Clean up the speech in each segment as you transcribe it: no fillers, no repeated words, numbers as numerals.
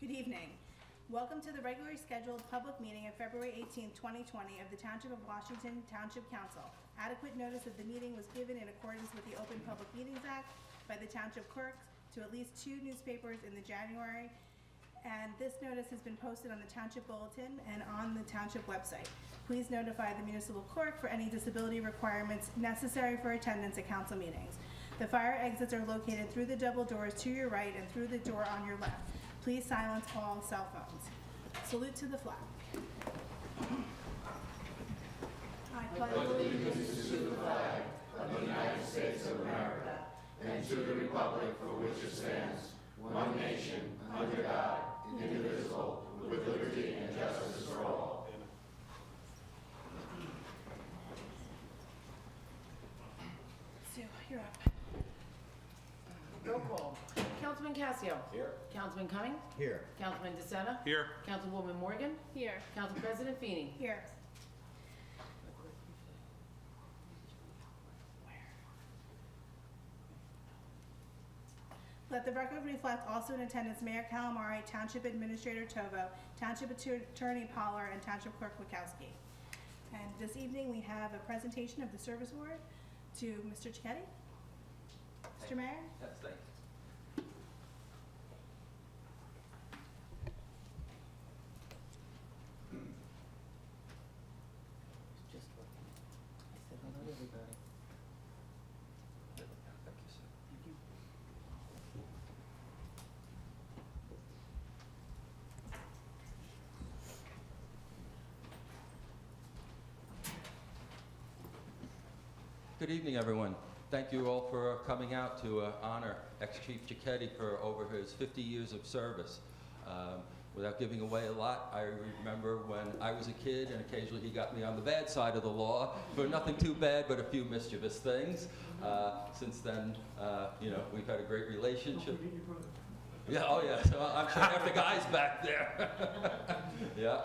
Good evening. Welcome to the regularly scheduled public meeting of February 18, 2020 of the Township of Washington Township Council. Adequate notice of the meeting was given in accordance with the Open Public Meetings Act by the Township Clerk to at least 2 newspapers in the January, and this notice has been posted on the Township Bulletin and on the Township website. Please notify the municipal clerk for any disability requirements necessary for attendance at council meetings. The fire exits are located through the double doors to your right and through the door on your left. Please silence all cell phones. Salute to the flag. I pledge allegiance to the flag of the United States of America and to the republic for which it stands, one nation, under God, indivisible, with liberty and justice for all. Sue, you're up. Roll call. Councilman Casio. Here. Councilman Cumming. Here. Councilman DeSena. Here. Councilwoman Morgan. Here. Council President Feeney. Here. Let the record reflect also in attendance Mayor Calamari, Township Administrator Tovo, Township Attorney Poller, and Township Clerk Wachowski. And this evening we have a presentation of the Service Award to Mr. Cicchetti. Mr. Mayor? Yes, thank you. Just looking. I said hello to everybody. Thank you, sir. Thank you. Good evening, everyone. Thank you all for coming out to honor ex-Chief Cicchetti for over his 50 years of service. Without giving away a lot, I remember when I was a kid and occasionally he got me on the bad side of the law for nothing too bad but a few mischievous things. Since then, you know, we've had a great relationship. Yeah, oh yeah, so I'm sure half the guys back there. Yeah.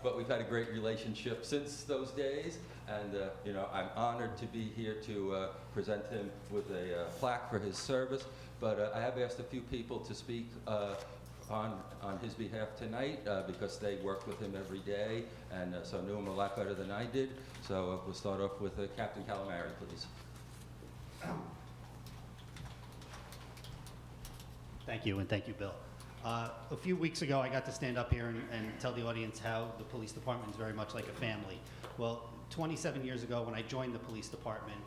But we've had a great relationship since those days, and you know, I'm honored to be here to present him with a plaque for his service. But I have asked a few people to speak on his behalf tonight because they worked with him every day, and so knew him a lot better than I did. So we'll start off with Captain Calamari, please. Thank you, and thank you, Bill. A few weeks ago, I got to stand up here and tell the audience how the police department is very much like a family. Well, 27 years ago, when I joined the police department,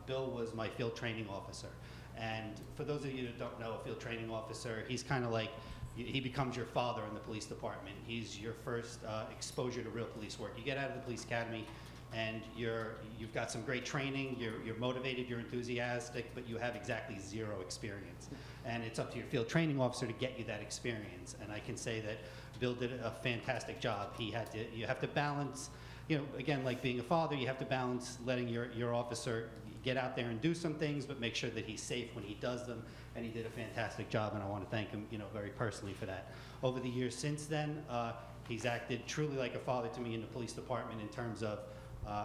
Bill was my field training officer. And for those of you that don't know, a field training officer, he's kind of like, he becomes your father in the police department. He's your first exposure to real police work. You get out of the police academy, and you've got some great training, you're motivated, you're enthusiastic, but you have exactly 0 experience. And it's up to your field training officer to get you that experience. And I can say that Bill did a fantastic job. You have to balance, you know, again, like being a father, you have to balance letting your officer get out there and do some things, but make sure that he's safe when he does them. And he did a fantastic job, and I want to thank him, you know, very personally for that. Over the years since then, he's acted truly like a father to me in the police department in terms of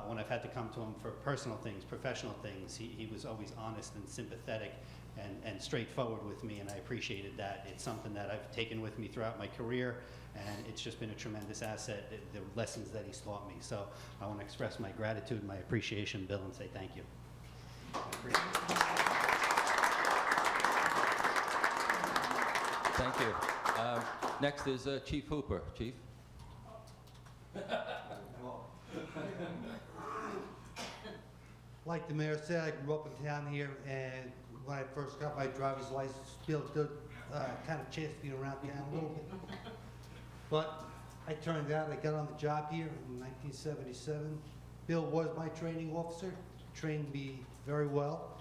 when I've had to come to him for personal things, professional things, he was always honest and sympathetic and straightforward with me, and I appreciated that. It's something that I've taken with me throughout my career, and it's just been a tremendous asset, the lessons that he's taught me. So I want to express my gratitude and my appreciation, Bill, and say thank you. Thank you. Next is Chief Hooper. Chief. Like the mayor said, I grew up in town here, and when I first got my driver's license, Bill did kind of chance me around town a little bit. But I turned out, I got on the job here in 1977. Bill was my training officer, trained me very well.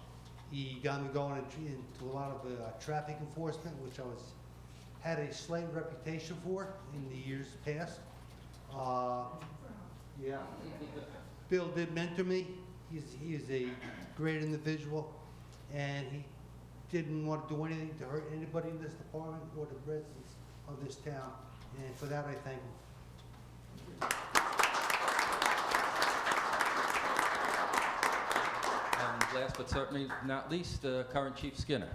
He got me going into a lot of traffic enforcement, which I had a slight reputation for in the years past. Yeah. Bill did mentor me. He is a great individual, and he didn't want to do anything to hurt anybody in this department or the residents of this town. And for that, I thank him. And last but certainly not least, current Chief Skinner.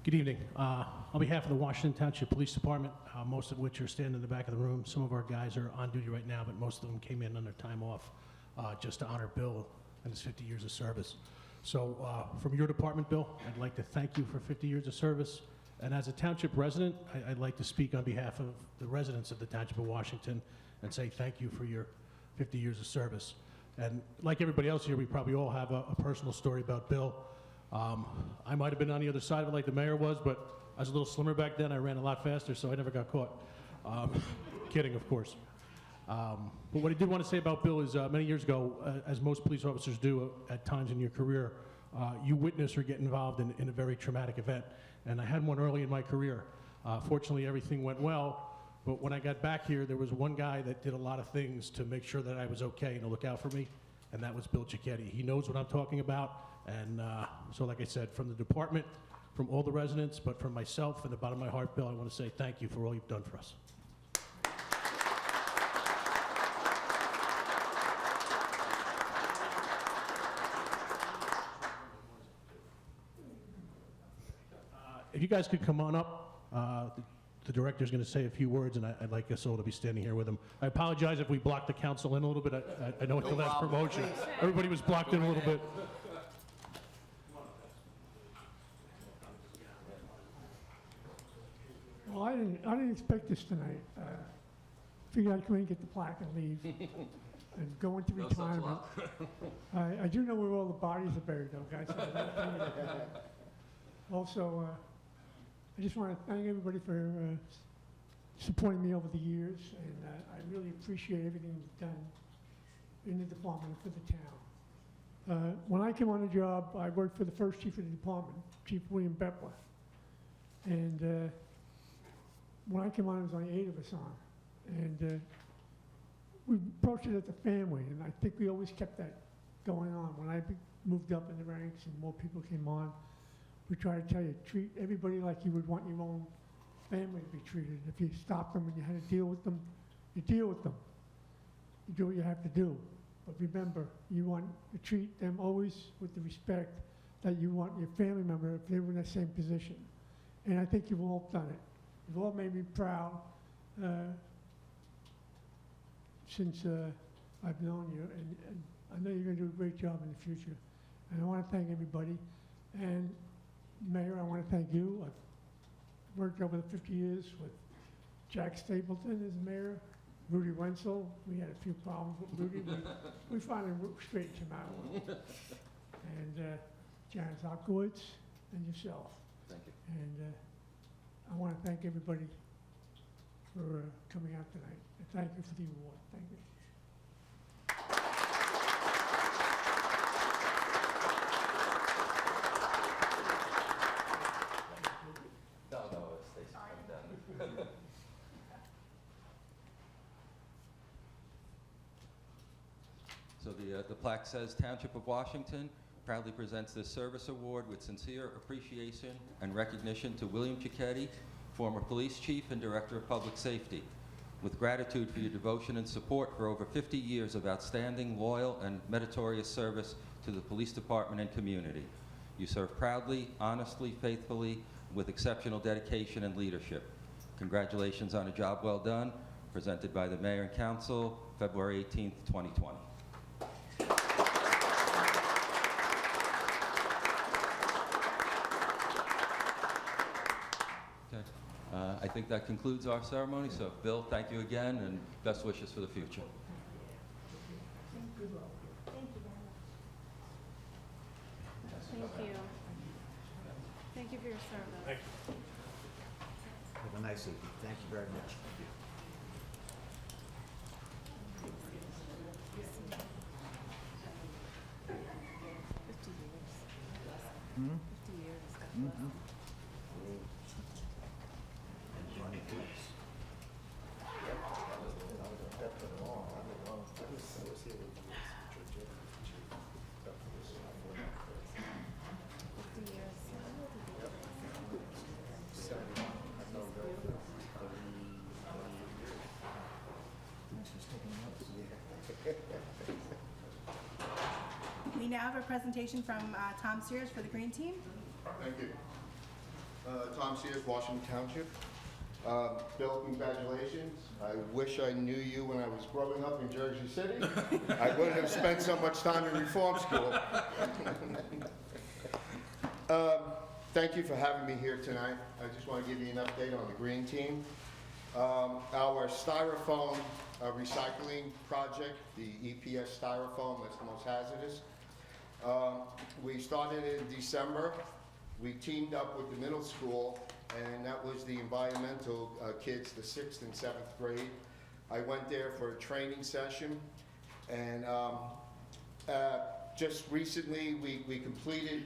Good evening. On behalf of the Washington Township Police Department, most of which are standing in the back of the room, some of our guys are on duty right now, but most of them came in on their time off just to honor Bill and his 50 years of service. So from your department, Bill, I'd like to thank you for 50 years of service. And as a township resident, I'd like to speak on behalf of the residents of the Township of Washington and say thank you for your 50 years of service. And like everybody else here, we probably all have a personal story about Bill. I might have been on the other side of it like the mayor was, but I was a little slimmer back then. I ran a lot faster, so I never got caught. Kidding, of course. But what I did want to say about Bill is many years ago, as most police officers do at times in your career, you witness or get involved in a very traumatic event. And I had one early in my career. Fortunately, everything went well. But when I got back here, there was one guy that did a lot of things to make sure that I was okay and to look out for me, and that was Bill Cicchetti. He knows what I'm talking about. And so like I said, from the department, from all the residents, but from myself and the bottom of my heart, Bill, I want to say thank you for all you've done for us. If you guys could come on up, the director's going to say a few words, and I'd like us all to be standing here with him. I apologize if we blocked the council in a little bit. I know it's the last promotion. Everybody was blocked in a little bit. Well, I didn't expect this tonight. Figured I'd come in and get the plaque and leave and go into retirement. I do know where all the bodies are buried, though, guys. Also, I just want to thank everybody for supporting me over the years, and I really appreciate everything you've done in the department and for the town. When I came on the job, I worked for the first chief of the department, Chief William Beppler. And when I came on, there was only 8 of us on. And we approached it as a family, and I think we always kept that going on. When I moved up in the ranks and more people came on, we try to tell you, treat everybody like you would want your own family to be treated. If you stop them and you had to deal with them, you deal with them. You do what you have to do. But remember, you want to treat them always with the respect that you want your family member if they were in that same position. And I think you've all done it. You've all made me proud since I've known you, and I know you're going to do a great job in the future. And I want to thank everybody. And Mayor, I want to thank you. I've worked over the 50 years with Jack Stapleton as mayor, Rudy Wenzel. We had a few problems with Rudy, but we finally straightened him out. And Janice Hopkowitz and yourself. Thank you. And I want to thank everybody for coming out tonight. And thank you for the award. Thank you. So the plaque says, Township of Washington proudly presents this service award with sincere appreciation and recognition to William Cicchetti, former police chief and director of public safety. With gratitude for your devotion and support for over 50 years of outstanding, loyal, and meritorious service to the police department and community. You serve proudly, honestly, faithfully, with exceptional dedication and leadership. Congratulations on a job well done. Presented by the Mayor and Council, February 18th, 2020. I think that concludes our ceremony. So, Bill, thank you again, and best wishes for the future. Thank you. Thank you for your service. Have a nice evening. Thank you very much. We now have a presentation from Tom Sears for the Green Team. Thank you. Tom Sears, Washington Township. Bill, congratulations. I wish I knew you when I was growing up in Jersey City. I wouldn't have spent so much time in reform school. Thank you for having me here tonight. I just want to give you an update on the green team. Our styrofoam recycling project, the EPS styrofoam, that's the most hazardous. We started in December. We teamed up with the middle school, and that was the environmental kids, the 6th and 7th grade. I went there for a training session, and just recently we completed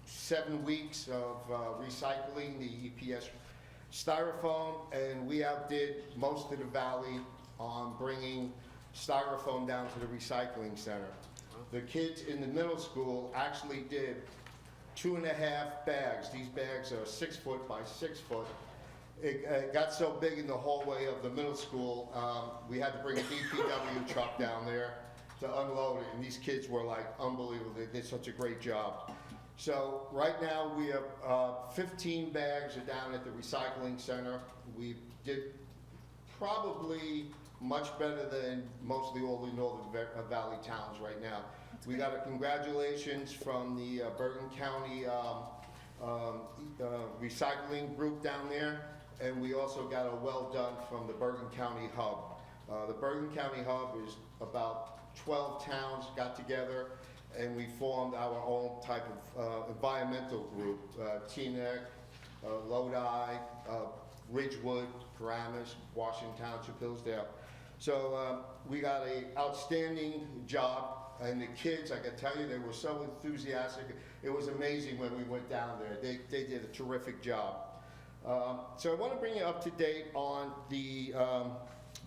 7 weeks of recycling the EPS styrofoam, and we outdid most of the valley on bringing styrofoam down to the recycling center. The kids in the middle school actually did 2.5 bags. These bags are 6 foot by 6 foot. It got so big in the hallway of the middle school, we had to bring a DPW truck down there to unload it, and these kids were like unbelievable. They did such a great job. So right now we have 15 bags are down at the recycling center. We did probably much better than mostly all the Northern Valley towns right now. We got a congratulations from the Bergen County recycling group down there, and we also got a well done from the Bergen County Hub. The Bergen County Hub is about 12 towns got together, and we formed our own type of environmental group, Teaneck, Lodi, Ridgewood, Paramus, Washington Township, Hillsdale. So we got an outstanding job, and the kids, I can tell you, they were so enthusiastic. It was amazing when we went down there. They did a terrific job. So I want to bring you up to date on the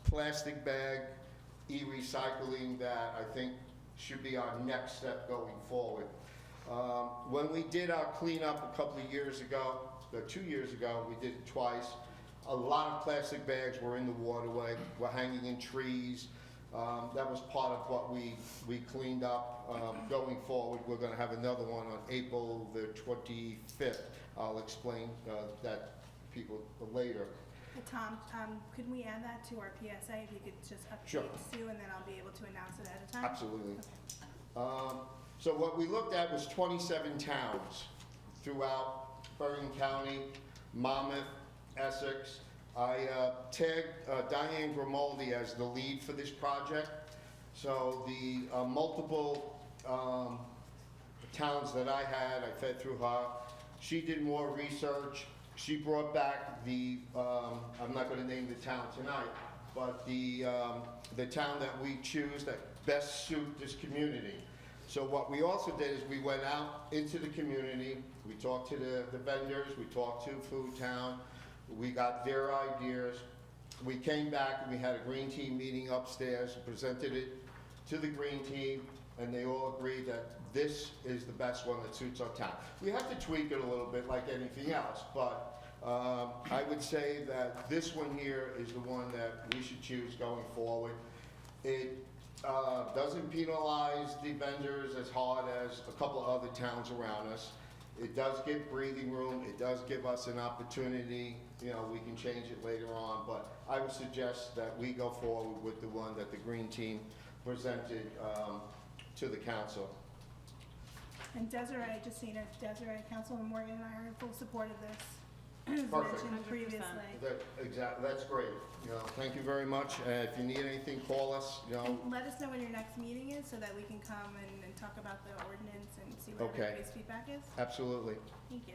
plastic bag e-recycling that I think should be our next step going forward. When we did our cleanup a couple of years ago, 2 years ago, we did it twice. A lot of plastic bags were in the waterway, were hanging in trees. That was part of what we cleaned up. Going forward, we're going to have another one on April the 25th. I'll explain that to people later. Hey, Tom, could we add that to our PSA? If you could just update Sure. Sue, and then I'll be able to announce it ahead of time? Absolutely. So what we looked at was 27 towns throughout Bergen County, Monmouth, Essex. I tagged Diane Grimaldi as the lead for this project. So the multiple towns that I had, I fed through her. She did more research. She brought back the, I'm not going to name the town tonight, but the town that we choose that best suit this community. So what we also did is we went out into the community, we talked to the vendors, we talked to Food Town, we got their ideas. We came back and we had a green team meeting upstairs, presented it to the green team, and they all agreed that this is the best one that suits our town. We have to tweak it a little bit like anything else, but I would say that this one here is the one that we should choose going forward. It doesn't penalize the vendors as hard as a couple of other towns around us. It does give breathing room. It does give us an opportunity. You know, we can change it later on, but I would suggest that we go forward with the one that the green team presented to the council. And Desiree, just so you know, Desiree, Councilman Morgan and I are in full support of this. As Perfect. mentioned previously. Exactly, that's great. You know, thank you very much. If you need anything, call us, you know. And let us know when your next meeting is so that we can come and talk about the ordinance and see what Okay. everybody's feedback is. Absolutely. Thank you.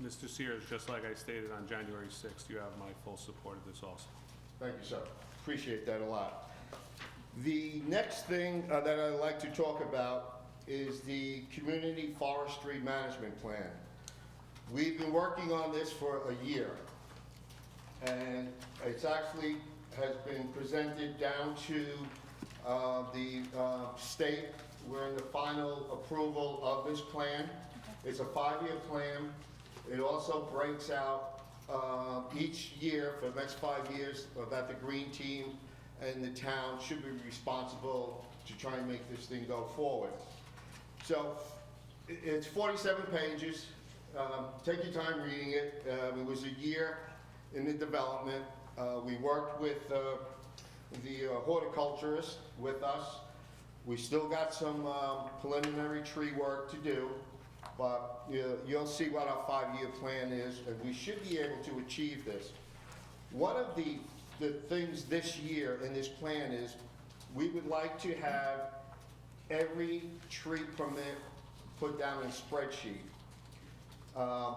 Mr. Sears, just like I stated on January 6th, you have my full support of this also. Thank you, sir. Appreciate that a lot. The next thing that I'd like to talk about is the Community Forestry Management Plan. We've been working on this for a year, and it's actually has been presented down to the state. We're in the final approval of this plan. It's a 5-year plan. It also breaks out each year for the next 5 years that the green team and the town should be responsible to try and make this thing go forward. So it's 47 pages. Take your time reading it. It was a year in the development. We worked with the horticulturist with us. We still got some preliminary tree work to do, but you'll see what our 5-year plan is, and we should be able to achieve this. One of the things this year in this plan is we would like to have every tree permit put down in a spreadsheet.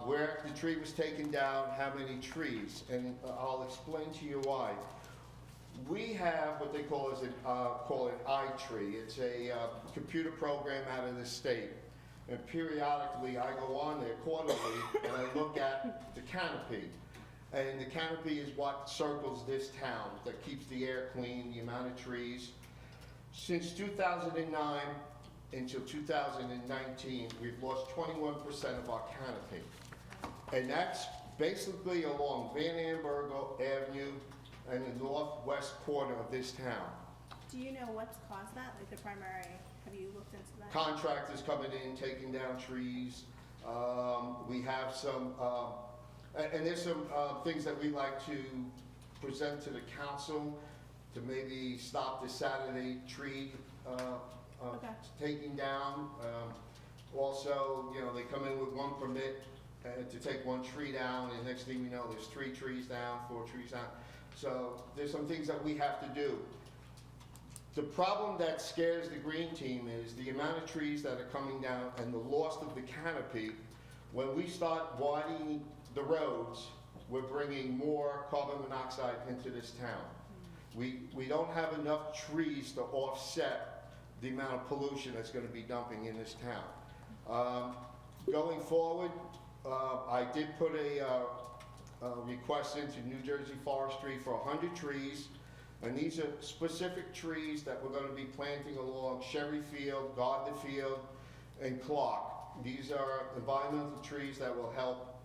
Where the tree was taken down, how many trees, and I'll explain to you why. We have what they call an iTree. It's a computer program out of the state. And periodically, I go on there quarterly and I look at the canopy. And the canopy is what circles this town, that keeps the air clean, the amount of trees. Since 2009 until 2019, we've lost 21% of our canopy. And that's basically along Van Ambergo Avenue and the northwest corner of this town. Do you know what's caused that, like the primary, have you looked into that? Contractors coming in, taking down trees. We have some, and there's some things that we like to present to the council to maybe stop the Saturday tree Okay. taking down. Also, they come in with one permit to take one tree down, and next thing you know, there's 3 trees down, 4 trees down. So there's some things that we have to do. The problem that scares the green team is the amount of trees that are coming down and the loss of the canopy. When we start widening the roads, we're bringing more carbon monoxide into this town. We don't have enough trees to offset the amount of pollution that's going to be dumping in this town. Going forward, I did put a request into New Jersey Forestry for 100 trees, and these are specific trees that we're going to be planting along Sherry Field, Gardner Field, and Clark. These are environmental trees that will help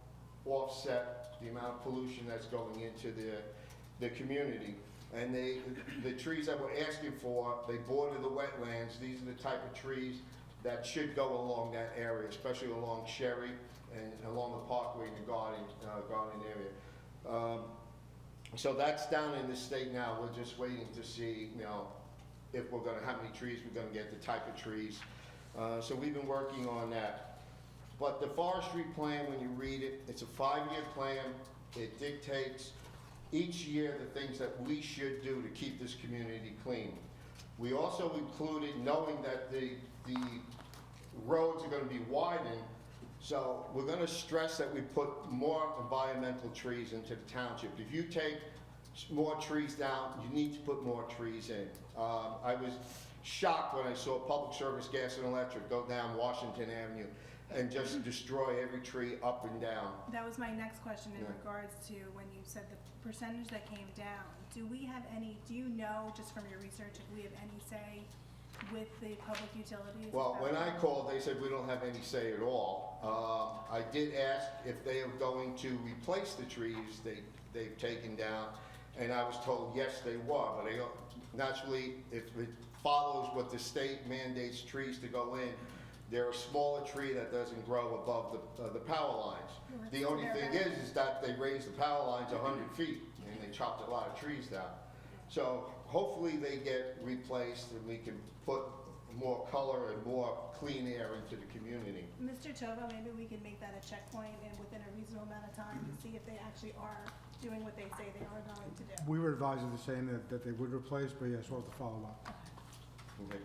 offset the amount of pollution that's going into the community. And the trees that we're asking for, they border the wetlands. These are the type of trees that should go along that area, especially along Sherry and along the parkway in the garden area. So that's down in the state now. We're just waiting to see, if we're gonna, how many trees we're gonna get, the type of trees. So we've been working on that. But the forestry plan, when you read it, it's a 5-year plan. It dictates each year the things that we should do to keep this community clean. We also included, knowing that the roads are gonna be widened, so we're gonna stress that we put more environmental trees into the township. If you take more trees down, you need to put more trees in. I was shocked when I saw Public Service Gas and Electric go down Washington Avenue and just destroy every tree up and down. That was my next question in Yeah. regards to when you said the percentage that came down. Do you know, just from your research, if we have any say with the public utilities? Well, when I called, they said we don't have any say at all. I did ask if they are going to replace the trees they've taken down, and I was told yes, they were. But naturally, if it follows what the state mandates trees to go in, they're a smaller tree that doesn't grow above the power lines. Well, The only that's thing fair. is that they raised the power lines 100 feet, and they chopped a lot of trees down. So hopefully they get replaced and we can put more color and more clean air into the community. Mr. Tovo, maybe we can make that a checkpoint and within a reasonable amount of time to see if they actually are doing what they say they are going to do. We were advised of the same, that they would replace, but yes, we'll have to follow up. Okay,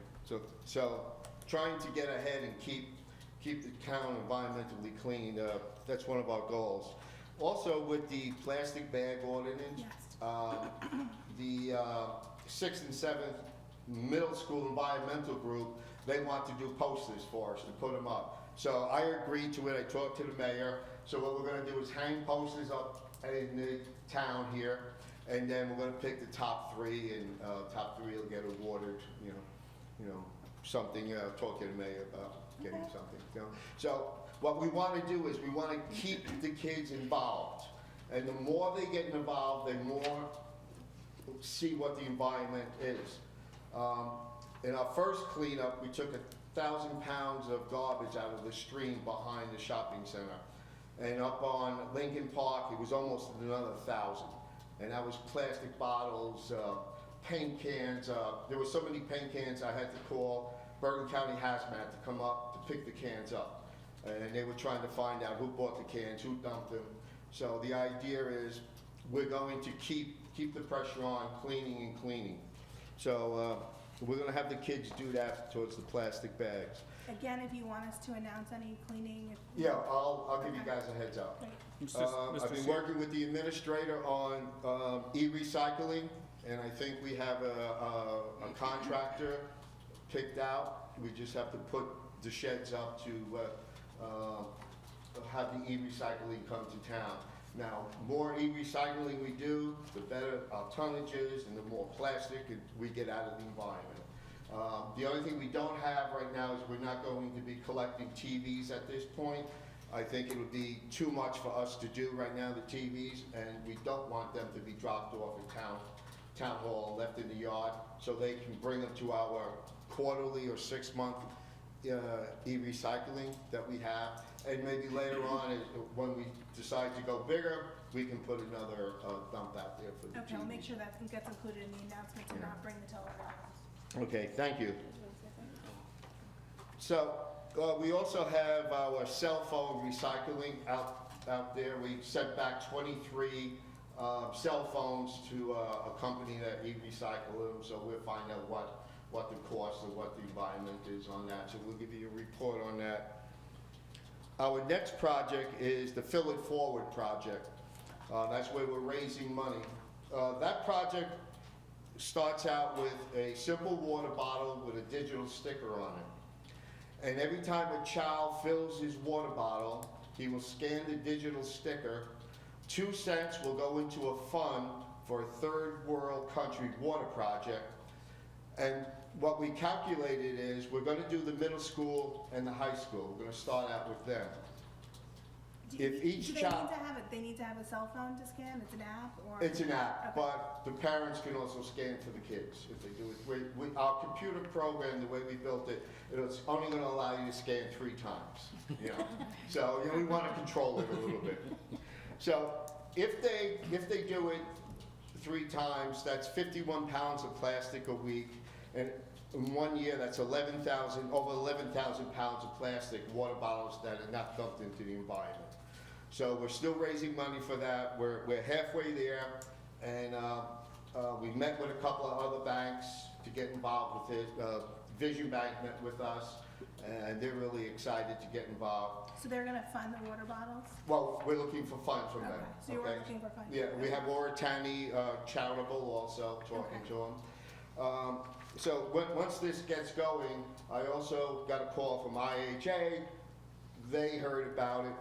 so trying to get ahead and keep the town environmentally clean, that's one of our goals. Also with the plastic bag ordinance, Yes. the 6th and 7th middle school environmental group, they want to do posters for us to put them up. So I agreed to it, I talked to the mayor. So what we're gonna do is hang posters up in the town here, and then we're gonna pick the top 3, and top 3 will get awarded, something, talk to the mayor about getting Okay. something, So what we wanna do is we wanna keep the kids involved. And the more they get involved, the more see what the environment is. In our first cleanup, we took 1,000 pounds of garbage out of the stream behind the shopping center. And up on Lincoln Park, it was almost another 1,000. And that was plastic bottles, paint cans. There were so many paint cans I had to call Bergen County Hazmat to come up to pick the cans up. And they were trying to find out who bought the cans, who dumped them. So the idea is we're going to keep the pressure on cleaning and cleaning. So we're going to have the kids do that towards the plastic bags. Again, if you want us to announce any cleaning. Yeah, I'll give you guys a heads up. Great. I've been working with the administrator on e-recycling, and I think we have a contractor picked out. We just have to put the sheds up to have the e-recycling come to town. Now, more e-recycling we do, the better our tonnages and the more plastic we get out of the environment. The only thing we don't have right now is we're not going to be collecting TVs at this point. I think it would be too much for us to do right now, the TVs, and we don't want them to be dropped off in town hall, left in the yard, so they can bring them to our quarterly or 6-month e-recycling that we have. And maybe later on, when we decide to go bigger, we can put another dump out there for the Okay, we'll TVs. make sure that gets included in the announcement to not bring the televisions. Okay, thank you. So, we also have our cell phone recycling out there. We sent back 23 cell phones to a company that e-recycle them, so we'll find out what the cost and what the environment is on that. So we'll give you a report on that. Our next project is the Fill It Forward project. That's where we're raising money. That project starts out with a simple water bottle with a digital sticker on it. And every time a child fills his water bottle, he will scan the digital sticker. 2 cents will go into a fund for a third world country water project. And what we calculated is we're going to do the middle school and the high school. We're going to start out with them. If each child, They need to have a cell phone to scan? It's an app or? it's an app, Okay. but the parents can also scan for the kids if they do it. Our computer program, the way we built it, it's only going to allow you to scan 3 times. You know, so we want to control it a little bit. So if they do it 3 times, that's 51 pounds of plastic a week, and in 1 year, that's over 11,000 pounds of plastic water bottles that are not dumped into the environment. So we're still raising money for that. We're halfway there, and we met with a couple of other banks to get involved with it. Vision Bank met with us, and they're really excited to get involved. So they're gonna fund the water bottles? Well, we're looking for funds from them. Okay, so you were looking for funds? Yeah, we have Oritani Charitable also talking to them. So once this gets going, I also got a call from IHA. They heard about it.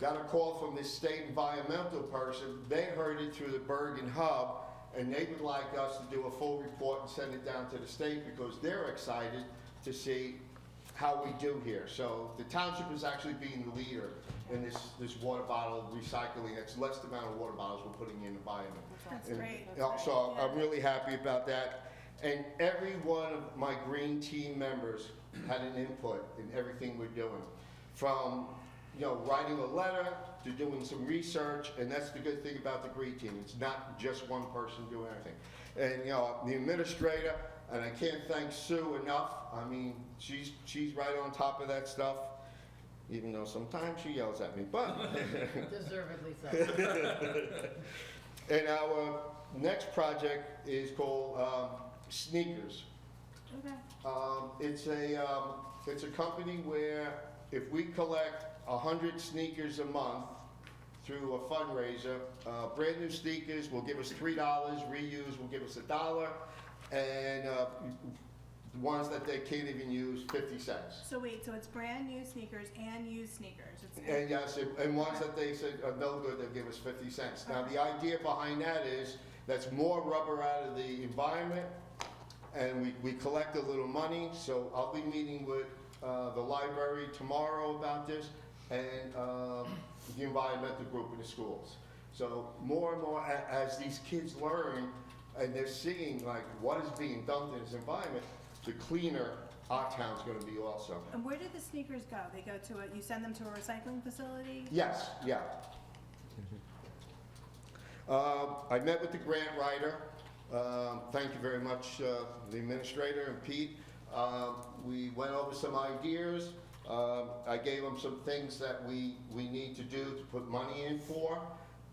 Got a call from this state environmental person. They heard it through the Bergen Hub, and they would like us to do a full report and send it down to the state because they're excited to see how we do here. So the township is actually being the leader in this water bottle recycling. It's less the amount of water bottles we're putting in the environment. That's And, great. So I'm really happy about that. And every one of my green team members had an input in everything we're doing. From writing a letter to doing some research, and that's the good thing about the green team. It's not just one person doing everything. And the administrator, and I can't thank Sue enough. I mean, she's right on top of that stuff, even though sometimes she yells at me, but. Deservedly so. And our next project is called Sneakers. Okay. It's a company where if we collect 100 sneakers a month through a fundraiser, brand new sneakers will give us $3, reuse will give us $1, and ones that they can't even use, 50 cents. So wait, so it's brand new sneakers and used sneakers? And yes, and ones that they said are no good, they'll give us 50 cents. Now, the idea behind that is that's more rubber out of the environment, and we collect a little money. So I'll be meeting with the library tomorrow about this, and the environmental group in the schools. So more and more, as these kids learn, and they're seeing like what is being dumped in this environment, the cleaner our town's gonna be also. And where did the sneakers go? They go to you send them to a recycling facility? Yes, yeah. I met with the grant writer. Thank you very much, the administrator and Pete. We went over some ideas. I gave them some things that we need to do to put money in for,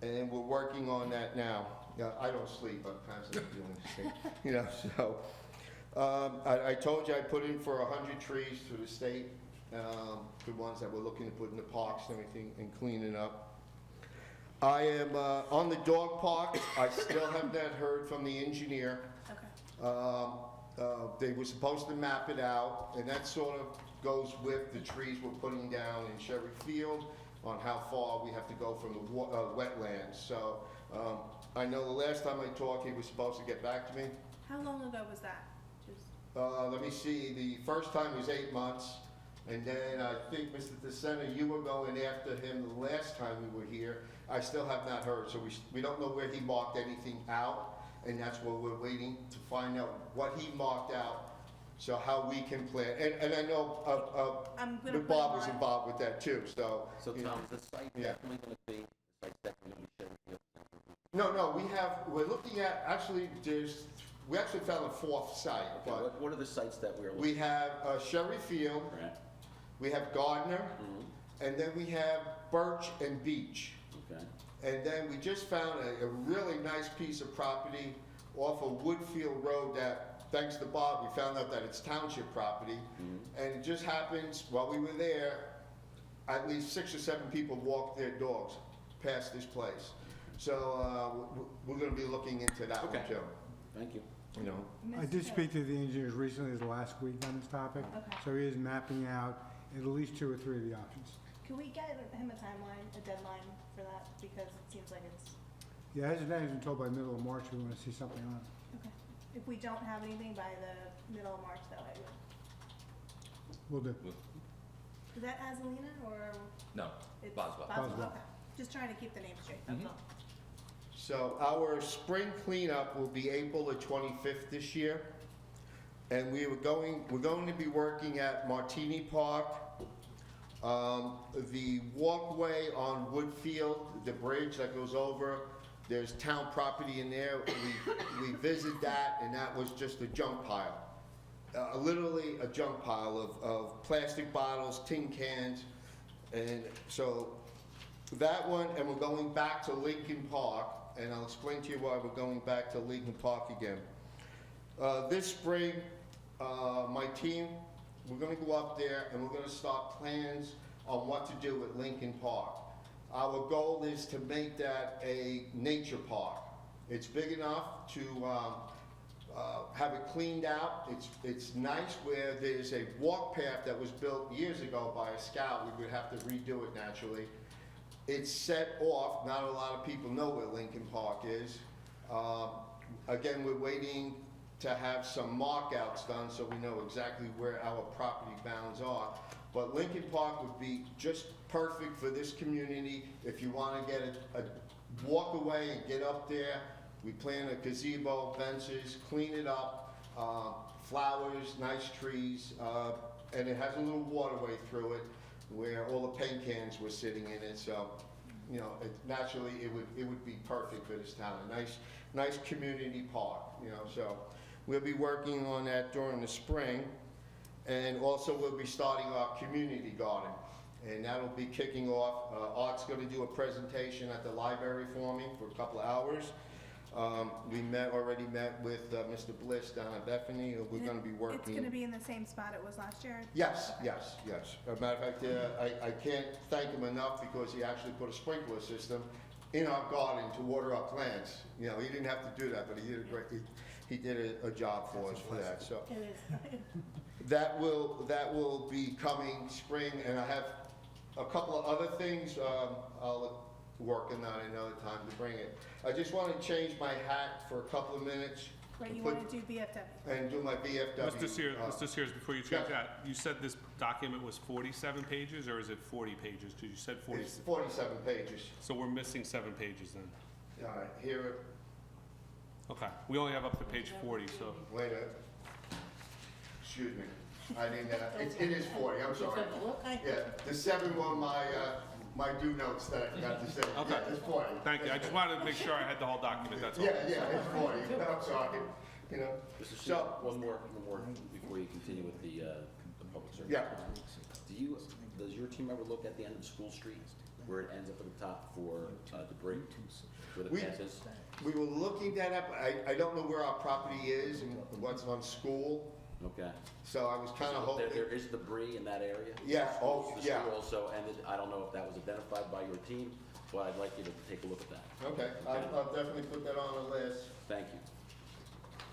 and we're working on that now. Yeah, I don't sleep, I'm constantly doing this thing, you know, so. I told you I put in for 100 trees through the state, the ones that we're looking to put in the parks and everything and cleaning up. I am on the dog park. I still have not heard from the engineer. Okay. They were supposed to map it out, and that sort of goes with the trees we're putting down in Sherry Field on how far we have to go from the wetlands. So I know the last time I talked, he was supposed to get back to me. How long ago was that? Let me see, the first time was 8 months, and then I think, Mr. DeSena, you were going after him the last time we were here. I still have not heard, so we don't know where he marked anything out, and that's what we're waiting to find out, what he marked out, so how we can plan. And I know Bob was involved with that too, so. So you know. Tom, is the site Yeah. definitely gonna be, the site's definitely gonna be Sherry Field? No, we're looking at, actually, we actually found a fourth site, Okay, but what are the sites that we're looking we have Sherry Field, at? we have Gardner, Mhm. and then we have Birch and Beach. Okay, And then we just found a really nice piece of property off of Woodfield Road that, thanks to Bob, we found out that it's township property. Mhm. And it just happens, while we were there, at least 6 or 7 people walked their dogs past this place. So we're gonna be looking into that one Okay. too, thank you. you know. I did speak to the engineers recently, the last week on this topic. Okay. So he is mapping out at least 2 or 3 of the options. Can we get him a timeline, a deadline for that? Because it seems like it's, Yeah, as of now, he's been told by middle of March we want to see something on it. okay. If we don't have anything by the middle of March, though, I would. Will do. Is that Azalina or? No, It's Boswell. Boswell. Okay. Just trying to keep the name straight, that's all. So our spring cleanup will be April the 25th this year. And we're going to be working at Martini Park, the walkway on Woodfield, the bridge that goes over, there's town property in there. We visited that, and that was just a junk pile. Literally a junk pile of plastic bottles, tin cans, and so that one, and we're going back to Lincoln Park, and I'll explain to you why we're going back to Lincoln Park again. This spring, my team, we're gonna go up there and we're gonna start plans on what to do with Lincoln Park. Our goal is to make that a nature park. It's big enough to have it cleaned out. It's nice where there's a walk path that was built years ago by a scout. We would have to redo it naturally. It's set off, not a lot of people know where Lincoln Park is. Again, we're waiting to have some markouts done so we know exactly where our property bounds are. But Lincoln Park would be just perfect for this community if you want to get a walk away and get up there. We plant a gazebo, benches, clean it up, flowers, nice trees, and it has a little waterway through it where all the paint cans were sitting in it. So, you know, naturally it would be perfect for this town. A nice community park, you know. So we'll be working on that during the spring. And also we'll be starting our community garden. And that'll be kicking off. Art's gonna do a presentation at the library for me for a couple of hours. We already met with Mr. Bliss down at Bethany. We're gonna be working. It's gonna be in the same spot it was last year? Yes, yes, yes. As a matter of fact, I can't thank him enough because he actually put a sprinkler system in our garden to water our plants. You know, he didn't have to do that, but he did a great, he did a job for us for that, so. It is. That will be coming spring, and I have a couple of other things I'll work on another time to bring it. I just want to change my hat for a couple of minutes. Right, you wanna do BFW? And do my VFW. Mr. Sears, before you change that, you said this document was 47 pages, or is it 40 pages? Because you said 40. It's 47 pages. So we're missing 7 pages then. All right, here, Okay, we only have up to page 40, so. wait a minute. Excuse me. I didn't, it is 40, I'm sorry. Yeah, the 7 were my due notes that I forgot to say. Okay. Yeah, it's 40. Thank you. I just wanted to make sure I had the whole document, that's all. Yeah, it's 40, I'm sorry, you know. Mr. So- Chair, one more before you continue with the public service. Yeah. Does your team ever look at the end of School Street where it ends up at the top for debris, where the We- path is? We were looking that up, I don't know where our property is and what's on School, Okay. so I was kind of So hoping. there is debris in that area? Yeah, oh, The yeah. street also ended, I don't know if that was identified by your team, but I'd like you to take a look at that. Okay, I'll definitely put that on the list. Thank you.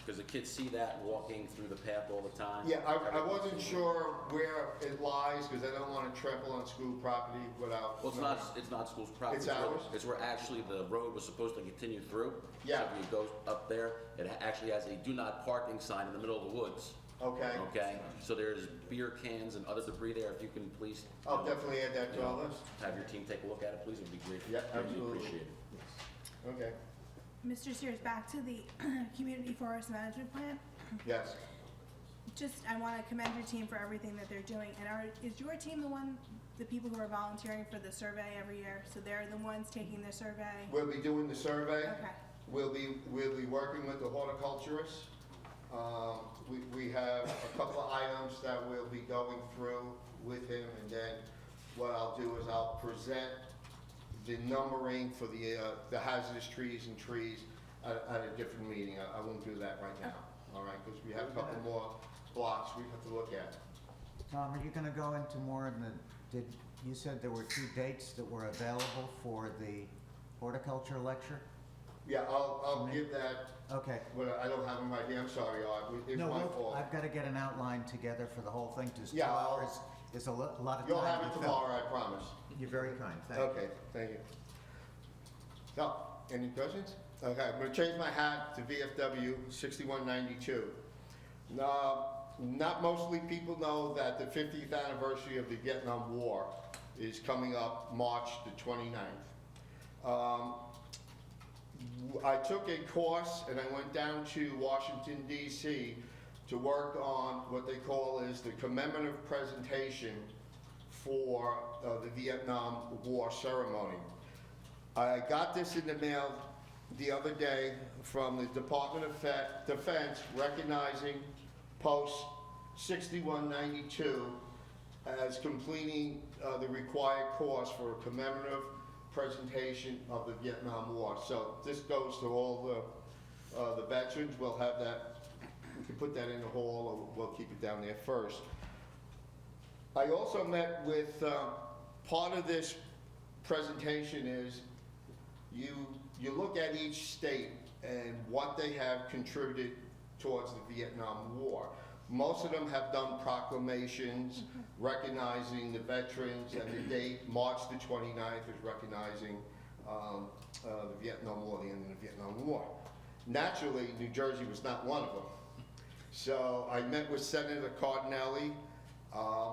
Because the kids see that walking through the path all the time. Yeah, I wasn't sure where it lies, because I don't want to trample on school property without. Well, it's not school's property. It's ours? It's where actually the road was supposed to continue through. Yeah. So if you go up there, it actually has a do not parking sign in the middle of the woods. Okay, Okay? So there's beer cans and other debris there. If you can please. I'll definitely add that to our list. Have your team take a look at it, please. It'd be great. Yeah, Greatly absolutely. appreciated. Okay, Mr. Sears, back to the community forest management plan. yes. Just, I want to commend your team for everything that they're doing. And is your team the people who are volunteering for the survey every year? So they're the ones taking the survey? We'll be doing the survey. Okay. We'll be working with the horticulturists. We have a couple of items that we'll be going through with him, and then what I'll do is I'll present the numbering for the hazardous trees and trees at a different meeting. I won't do that right now, all right? Because we have a couple more blocks we have to look at. Tom, are you gonna go into more in you said there were 2 dates that were available for the horticulture lecture? Yeah, I'll give that, Okay. well, I don't have them right here, I'm sorry, Art, it's No, my fault. I've gotta get an outline together for the whole thing, just 2 Yeah, I'll- hours is a lot of time to You'll have it fill. tomorrow, I promise. You're very kind, thank you. Okay, thank you. So, any questions? Okay, I'm gonna change my hat to VFW 6192. Not mostly people know that the 50th anniversary of the Vietnam War is coming up March the 29th. I took a course and I went down to Washington DC to work on what they call is the commemorative presentation for the Vietnam War ceremony. I got this in the mail the other day from the Department of Defense recognizing post 6192 as completing the required course for a commemorative presentation of the Vietnam War. So this goes to all the veterans. We'll have that, we can put that in the hall, or we'll keep it down there first. I also met with, part of this presentation is you look at each state and what they have contributed towards the Vietnam War. Most of them have done proclamations recognizing the veterans, and the date, March the 29th, is recognizing the Vietnam War, the end of the Vietnam War. Naturally, New Jersey was not one of them. So I met with Senator Cardinelli.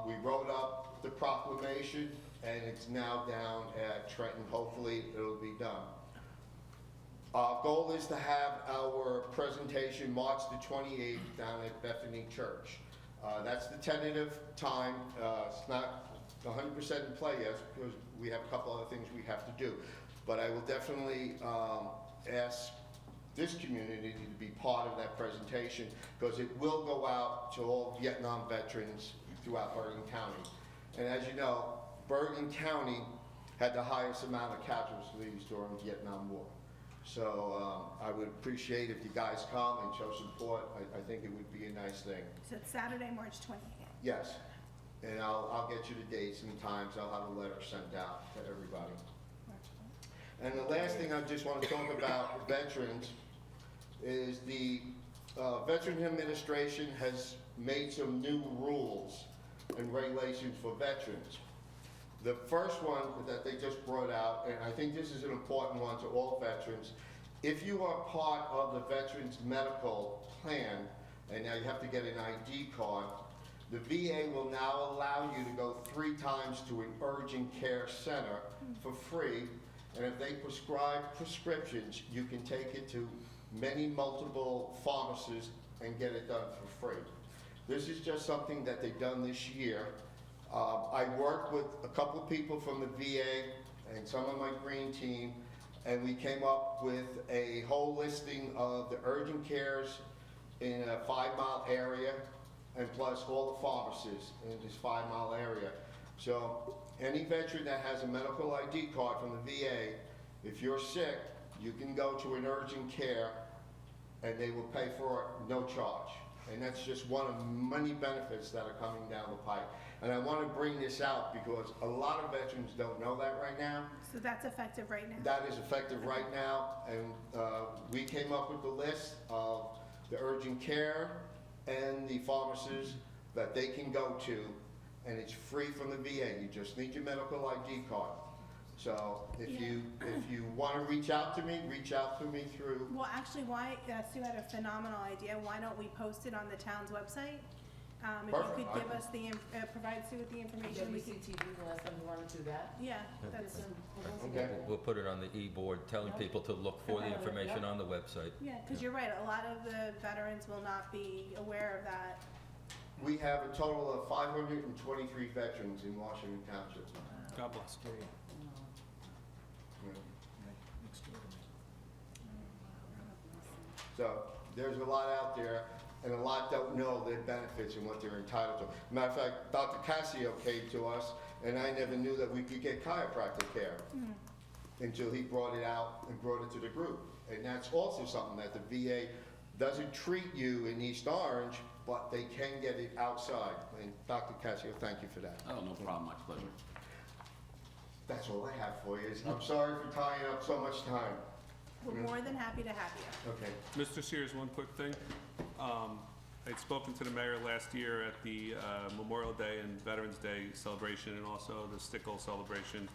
We wrote up the proclamation, and it's now down at Trenton. Hopefully, it'll be done. Our goal is to have our presentation March the 28th down at Bethany Church. That's the tentative time. It's not 100% in play yet because we have a couple other things we have to do. But I will definitely ask this community to be part of that presentation because it will go out to all Vietnam veterans throughout Bergen County. And as you know, Bergen County had the highest amount of casualties during the Vietnam War. So I would appreciate if you guys come and show support. I think it would be a nice thing. So it's Saturday, March 28th. Yes, and I'll get you the dates and times. I'll have a letter sent out to everybody. And the last thing I just want to talk about veterans is the Veterans Administration has made some new rules and regulations for veterans. The first one that they just brought out, and I think this is an important one to all veterans, if you are part of the veterans medical plan, and now you have to get an ID card, the VA will now allow you to go 3 times to an urgent care center for free, and if they prescribe prescriptions, you can take it to multiple pharmacies and get it done for free. This is just something that they've done this year. I worked with a couple of people from the VA and some of my green team, and we came up with a whole listing of the urgent cares in a 5-mile area, and plus all the pharmacies in this 5-mile area. So any veteran that has a medical ID card from the VA, if you're sick, you can go to an urgent care and they will pay for it no charge. And that's just one of many benefits that are coming down the pipe. And I want to bring this out because a lot of veterans don't know that right now. So that's effective right now? That is effective right now, and we came up with the list of the urgent care and the pharmacies that they can go to, and it's free from the VA. You just need your medical ID card. So if you want to reach out to me through. Well, actually, Sue had a phenomenal idea. Why don't we post it on the town's website? If Perfect. you could give us provide Sue with the information, we can. WCTV, the last time we wanted to do that. Yeah, that's, Okay. We'll put it on the e-board, telling people to look for the information on the website. yeah, because you're right, a lot of the veterans will not be aware of that. We have a total of 523 veterans in Washington Township. God bless. So there's a lot out there, and a lot don't know their benefits and what they're entitled to. Matter of fact, Dr. Cassio came to us, and I never knew that we could get chiropractic care until he brought it out and brought it to the group. And that's also something that the VA doesn't treat you in East Orange, but they can get it outside. And Dr. Cassio, thank you for that. Oh, no problem, my pleasure. That's all I have for you. I'm sorry for tying up so much time. We're more than happy to have you. Okay. Mr. Sears, one quick thing. I'd spoken to the mayor last year at the Memorial Day and Veterans Day celebration, and also the Stickle celebration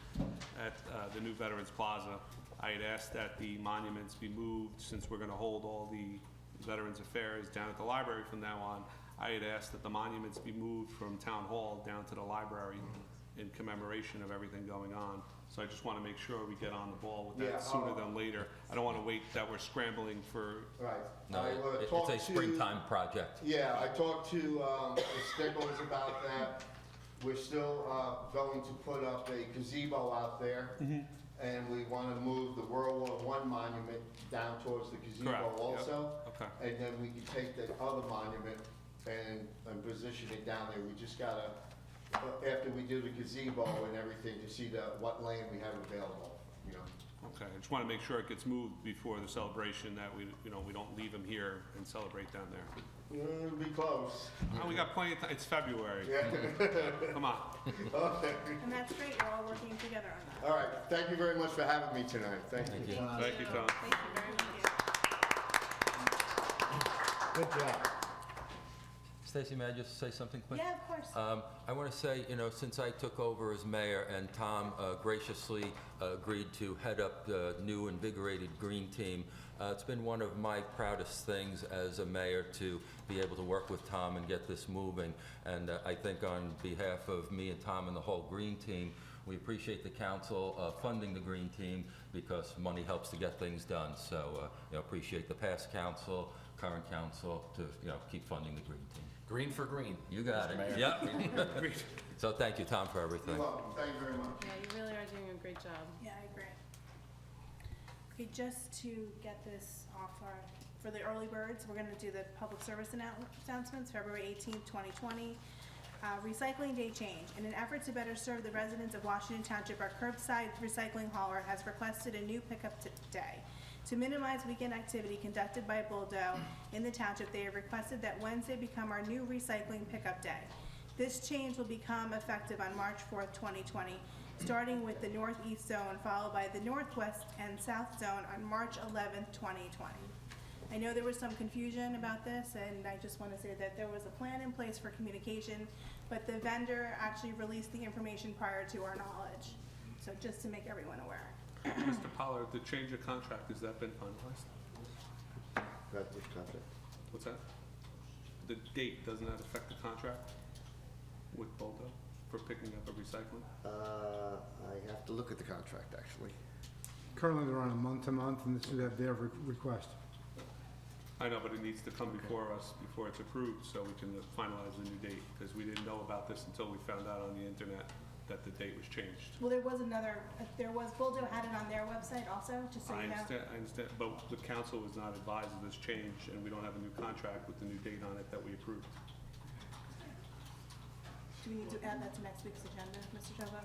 at the new Veterans Plaza. I had asked that the monuments be moved, since we're gonna hold all the Veterans Affairs down at the library from now on. I had asked that the monuments be moved from Town Hall down to the library in commemoration of everything going on. So I just want to make sure we get on the ball with Yeah, that sooner than later. I don't want to wait that we're scrambling for. Right. No, I, it's talked a to- springtime project. Yeah, I talked to the Stickles about that. We're still going to put up a gazebo out there. And we want to move the World War I monument down towards the gazebo Correct, yep. also. Okay. And then we can take that other monument and position it down there. We just gotta, after we do the gazebo and everything, to see what land we have available, you know. Okay, I just want to make sure it gets moved before the celebration, that we don't leave them here and celebrate down there. It'll be close. Oh, we got plenty of time. It's February. Yeah. Come on. Okay. And that's great, you're all working together on that. All right, thank you very much for having me tonight. Thank you. Thank you. Thank you, Tom. Thank you very much. Good job. Stacy, may I just say something quick? Yeah, of course. I want to say, since I took over as mayor and Tom graciously agreed to head up the new invigorated green team, it's been one of my proudest things as a mayor to be able to work with Tom and get this moving. And I think on behalf of me and Tom and the whole green team, we appreciate the council funding the green team, because money helps to get things done. So appreciate the past council, current council, to keep funding the green team. Green for green. You got it. Mayor. Yep. So thank you, Tom, for everything. You're welcome. Thank you very much. Yeah, you really are doing a great job. Yeah, I agree. Okay, just to get this off for the early birds, we're gonna do the public service announcements, February 18th, 2020. Recycling day change. In an effort to better serve the residents of Washington Township, our curbside recycling hauler has requested a new pickup day. To minimize weekend activity conducted by Bulldoze in the township, they have requested that Wednesday become our new recycling pickup day. This change will become effective on March 4th, 2020, starting with the northeast zone, followed by the northwest and south zone on March 11th, 2020. I know there was some confusion about this, and I just want to say that there was a plan in place for communication, but the vendor actually released the information prior to our knowledge. So just to make everyone aware. Mr. Pollard, the change of contract, has that been finalized? That's the contract. What's that? The date, doesn't that affect the contract with Bulldoze for picking up a recycling? I have to look at the contract, actually. Currently, they're on a month-to-month, and this is at their request. I know, but it needs to come before us, before it's approved, so we can finalize the new date, because we didn't know about this until we found out on the internet that the date was changed. Well, there was Bulldo had it on their website also, just so you know. I understand, but the council was not advised of this change, and we don't have a new contract with the new date on it that we approved. Do we need to add that to next week's agenda, Mr. Trevor?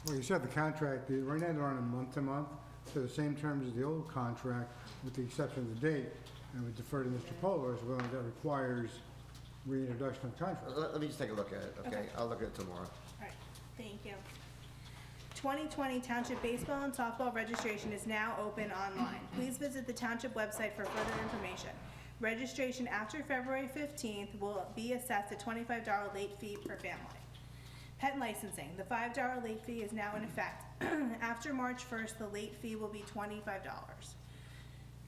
Well, you said the contract, right now they're on a month-to-month, so the same terms as the old contract, with the exception of the date. And we defer to Mr. Polo as well, that requires reintroduction of contract. Let me just take a look at it, okay? Okay. I'll look at it tomorrow. All right, thank you. 2020 Township Baseball and Softball registration is now open online. Please visit the Township website for further information. Registration after February 15th will be assessed a $25 late fee per family. Pet licensing, the $5 late fee is now in effect. After March 1st, the late fee will be $25.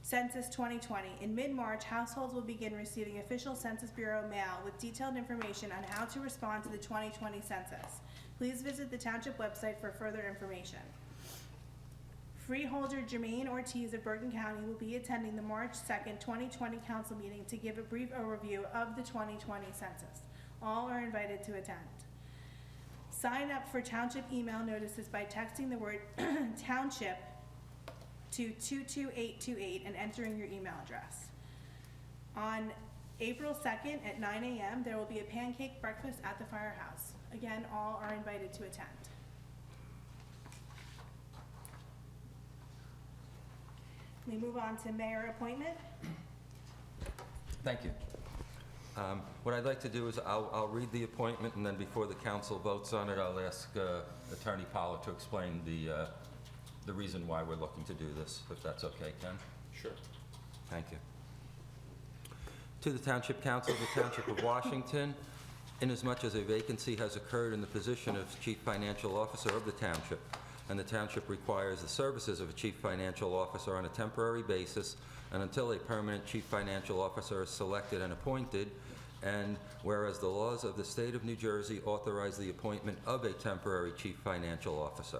Census 2020. In mid-March, households will begin receiving official Census Bureau mail with detailed information on how to respond to the 2020 census. Please visit the Township website for further information. Freeholder Jermaine Ortiz of Bergen County will be attending the March 2nd, 2020 council meeting to give a brief overview of the 2020 census. All are invited to attend. Sign up for Township email notices by texting the word Township to 22828 and entering your email address. On April 2nd at 9 a.m., there will be a pancake breakfast at the firehouse. Again, all are invited to attend. We move on to mayor appointment. Thank you. What I'd like to do is I'll read the appointment, and then before the council votes on it, I'll ask Attorney Pollard to explain the reason why we're looking to do this, if that's okay, Ken? Sure. Thank you. To the Township Council of the Township of Washington, inasmuch as a vacancy has occurred in the position of Chief Financial Officer of the Township, and the Township requires the services of a Chief Financial Officer on a temporary basis and until a permanent Chief Financial Officer is selected and appointed, and whereas the laws of the State of New Jersey authorize the appointment of a temporary Chief Financial Officer.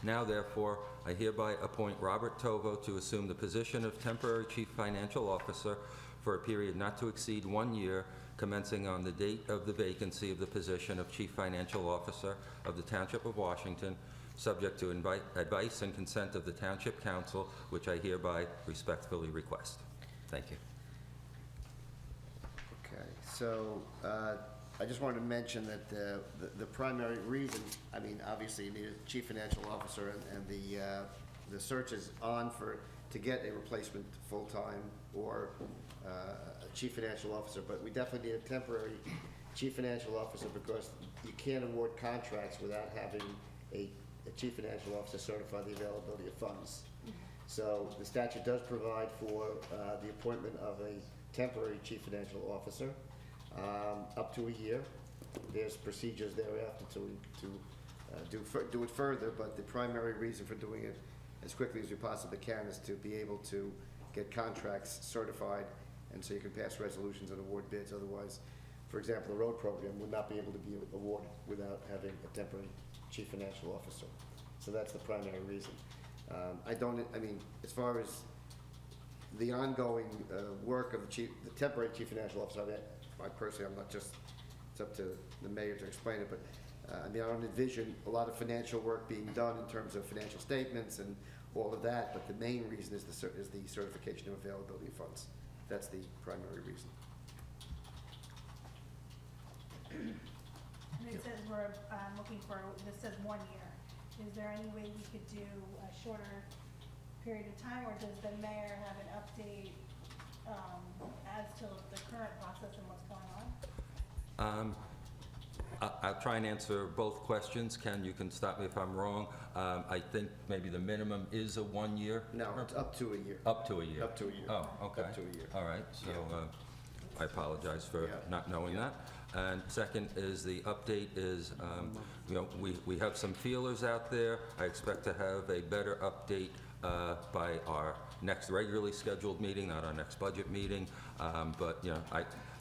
Now, therefore, I hereby appoint Robert Tovo to assume the position of temporary Chief Financial Officer for a period not to exceed 1 year, commencing on the date of the vacancy of the position of Chief Financial Officer of the Township of Washington, subject to advice and consent of the Township Council, which I hereby respectfully request. Thank you. Okay, so I just wanted to mention that the primary reason, I mean, obviously you need a chief financial officer, and the search is on to get a replacement full-time or a chief financial officer, but we definitely need a temporary chief financial officer because you can't award contracts without having a chief financial officer certify the availability of funds. So the statute does provide for the appointment of a temporary chief financial officer up to a year. There's procedures thereafter to do it further, but the primary reason for doing it as quickly as we possibly can is to be able to get contracts certified, and so you can pass resolutions and award bids. Otherwise, for example, the road program would not be able to be awarded without having a temporary chief financial officer. So that's the primary reason. I mean, as far as the ongoing work of the temporary chief financial officer, I personally, I'm not just, it's up to the mayor to explain it, but I mean, I don't envision a lot of financial work being done in terms of financial statements and all of that, but the main reason is the certification of availability of funds. That's the primary reason. And it says we're looking for, this says 1 year. Is there any way we could do a shorter period of time, or does the mayor have an update as to the current process and what's going on? I'll try and answer both questions. Ken, you can stop me if I'm wrong. I think maybe the minimum is a 1 year? No, it's up to a year. Up to a year? Up to a year. Oh, okay. Up to a year. All right, so I apologize for not knowing that. And second is the update is, you know, we have some feelers out there. I expect to have a better update by our next regularly scheduled meeting, not our next budget meeting. But, you know,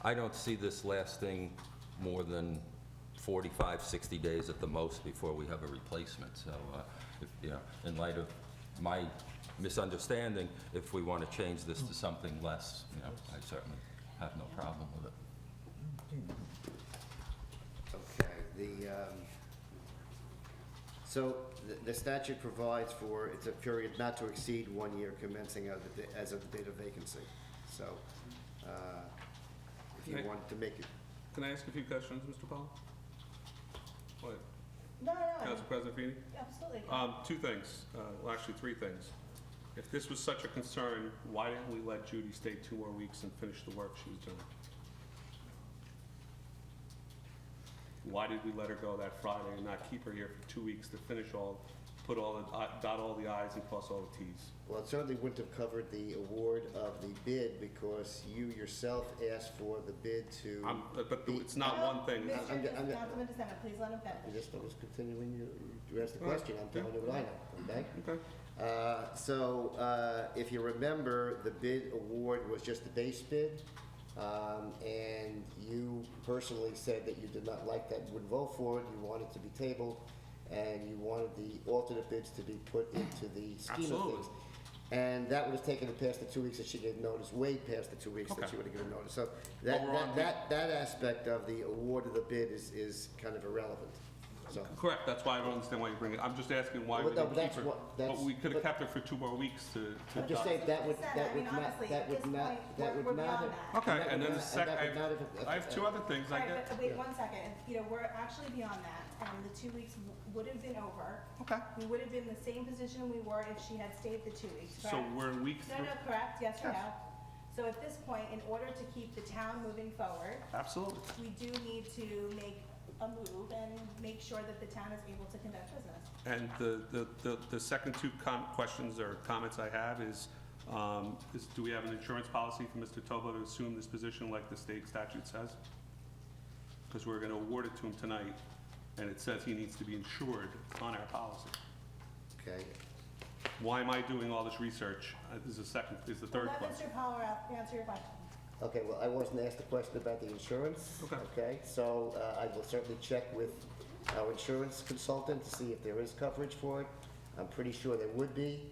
I don't see this lasting more than 45, 60 days at the most before we have a replacement. So, if, you know, in light of my misunderstanding. If we want to change this to something less, I certainly have no problem with it. Okay, so the statute provides for, it's a period not to exceed 1 year commencing as of the date of vacancy. So, if you Okay. want to make it, Can I ask a few questions, Mr. Paul? What, No, Council President Feeney? absolutely. 2 things, well, actually 3 things. If this was such a concern, why didn't we let Judy stay 2 more weeks and finish the work she was doing? Why did we let her go that Friday and not keep her here for 2 weeks to finish dot all the i's and cross all the t's? well, it certainly wouldn't have covered the award of the bid because you yourself asked for the bid to. But it's not one thing. I'm get- Councilman DeSena, please let him I finish. just was continuing, you asked the question, I'm telling you what I know, okay? Okay. So, if you remember, the bid award was just the base bid, and you personally said that you did not like that, wouldn't vote for it, you wanted it to be tabled, and you wanted the alternate bids to be put into the scheme of Absolutely. things. And that would have taken it past the 2 weeks that she gave notice, way past the 2 weeks that Okay. she would have given notice. So Well, we're on that aspect of the award of the bid is kind of irrelevant, so. Correct, that's why I don't understand why you bring it. I'm just asking why we Well, no, didn't but keep that's her. what- But that's- we could have but- kept her for 2 more weeks to. I'm just saying that would not, that would not Honestly, have, at this point, we're not beyond have. that. Okay, that and would then the not- second, that would not have- I have 2 other things I All right, get. but wait Yeah. 1 second. We're actually beyond that, and the 2 weeks would have been over. Okay. We would have been in the same position we were if she had stayed the 2 weeks, So correct? we're in week No, 3. no, correct, yes or Yes. no? So at this point, in order to keep the town moving forward, Absolutely. we do need to make a move and make sure that the town is able to conduct business. And the second 2 questions or comments I have is do we have an insurance policy for Mr. Tobo to assume this position like the state statute says? Because we're gonna award it to him tonight, and it says he needs to be insured on our policy. Okay, Why am I doing all this research? Is the third Let question. Mr. Power answer your question. okay, well, I wasn't asked the question about the insurance. Okay. Okay, so, I will certainly check with our insurance consultant to see if there is coverage for it. I'm pretty sure there would be,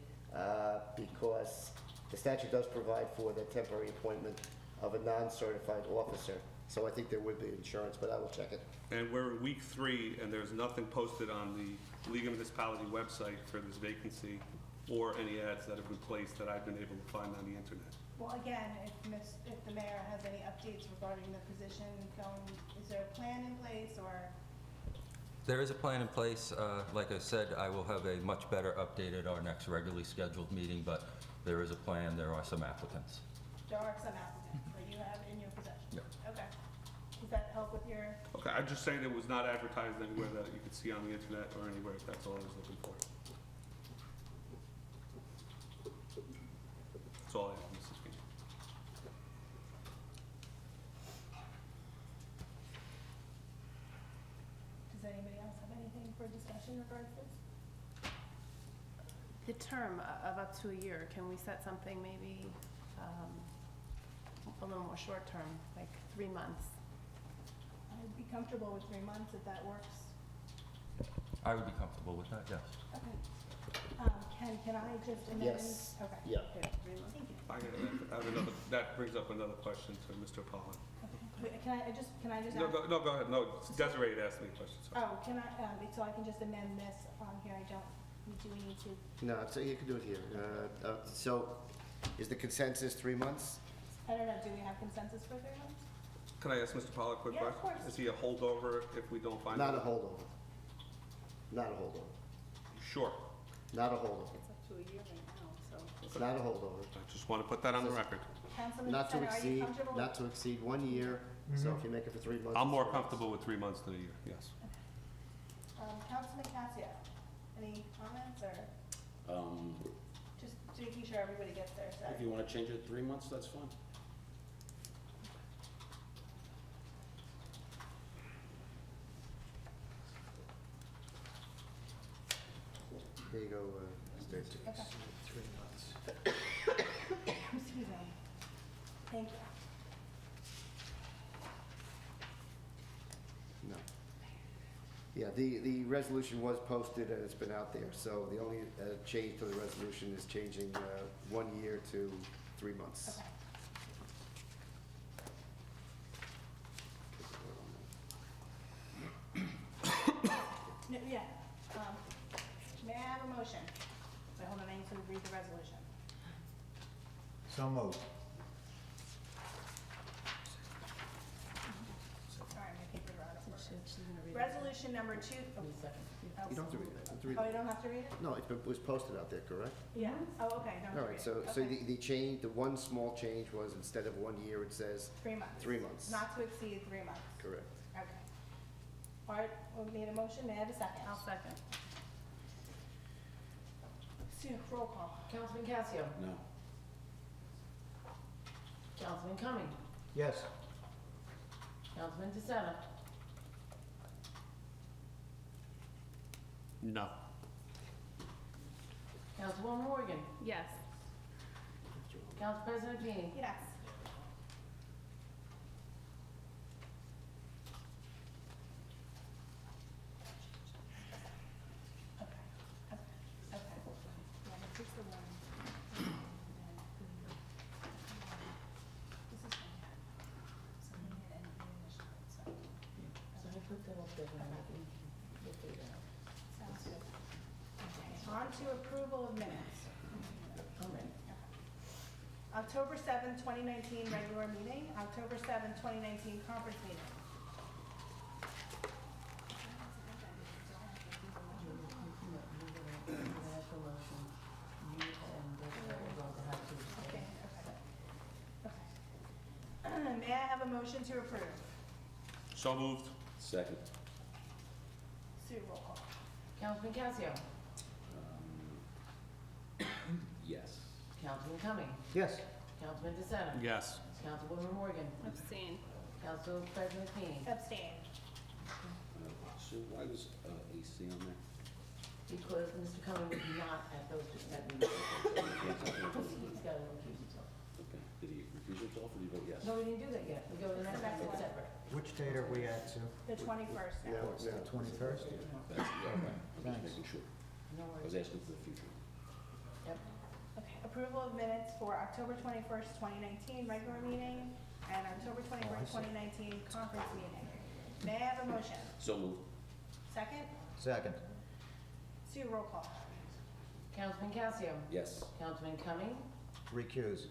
because the statute does provide for the temporary appointment of a non-certified officer. So I think there would be insurance, but I will check it. And we're in week 3, and there's nothing posted on the League of Municipality website for this vacancy or any ads that have been placed that I've been able to find on the internet. Well, again, if the mayor has any updates regarding the position going, is there a plan in place or? There is a plan in place. Like I said, I will have a much better update at our next regularly scheduled meeting, but there is a plan. There are some applicants. There are some applicants that you have in your possession? Yep. Okay. Does that help with your, Okay, I'm just saying it was not advertised anywhere that you could see on the internet or anywhere, if that's all I was looking for. That's all I have, Mrs. Feeney. does anybody else have anything for discussion regarding this? The term of up to a year, can we set something maybe a little more short-term, like 3 months? I'd be comfortable with 3 months if that works. I would be comfortable with that, yes. Okay. Can I just amend? Yes. Okay. Yeah. Yeah, 3 months. Thank you. I have another, that brings up another question to Mr. Pollan. Okay. Wait, can I just ask? No, go ahead, no, Desiree had asked me a question, sorry. Oh, can I, so I can just amend this on here, do we need to? No, so you can do it here. So, is the consensus 3 months? I don't know, do we have consensus for 3 months? Can I ask Mr. Pollan a quick Yeah, question? of course. Is he a holdover if we don't find? Not a him? holdover. Not a holdover. Sure. Not a holdover. It's up to a year right now, so. It's not a holdover. I just want to put that on the record. Councilman Not to Center, are you exceed, comfortable? not to exceed 1 year, so if you make it for 3 months. I'm it's more 3 months. comfortable with 3 months than a year, yes. Councilman Casio, any comments or just making sure everybody gets their say? If you want to change it to 3 months, that's fine. Here you go, Stacy. Okay. 3 months. Excuse me. Thank you. No. Yeah, the resolution was posted and it's been out there, so the only change to the resolution is changing 1 year to 3 months. Okay. No, yeah, may I have a motion? Wait, hold on, I need to read the resolution. So moved. Sorry, my paper out of order. Resolution number 2. You don't have to read it. You don't have to read Oh, it. you don't have to read it? No, it was posted out there, correct? Yeah, oh, okay, don't All have right, to read so it. Okay. the change, the one small change was instead of 1 year, it says 3 months. 3 months. Not to exceed 3 months. Correct. Okay. All right, we need a motion, may I have a second? I'll second. Sue, roll call. Councilman Casio. No. Councilman Cumming. Yes. Councilman DeSena. No. Councilwoman Morgan. Yes. Council President Feeney. Yes. Okay. Yeah, but fix the one. This is fine. So we need an initial, so. So I put that up there and I can look it out. Sounds good. Okay, on to approval of minutes. All right. October 7th, 2019 regular meeting, October 7th, 2019 conference meeting. Okay, okay. May I have a motion to approve? So moved. Second. Sue, roll call. Councilman Casio. Yes. Councilman Cumming. Yes. Councilman DeSena. Yes. Councilwoman Morgan. Abstain. Council President Feeney. Abstain. So why was AC on there? Because Mr. Cumming was not at those, that meeting. He's got to recuse himself. Okay. Did he recuse himself or did he vote yes? No, we didn't do that yet. We go to the next one separate. Which date are we at, Sue? The 21st now. No, It's the no. 21st? That's, yeah, right. I'm Thanks. just making sure. No I was worries. asking for the future. Yep. Okay, approval of minutes for October 21st, 2019 regular meeting and October 21st, 2019 conference meeting. May I have a motion? So moved. Second? Second. Sue, roll call. Councilman Casio. Yes. Councilman Cumming. Recuse.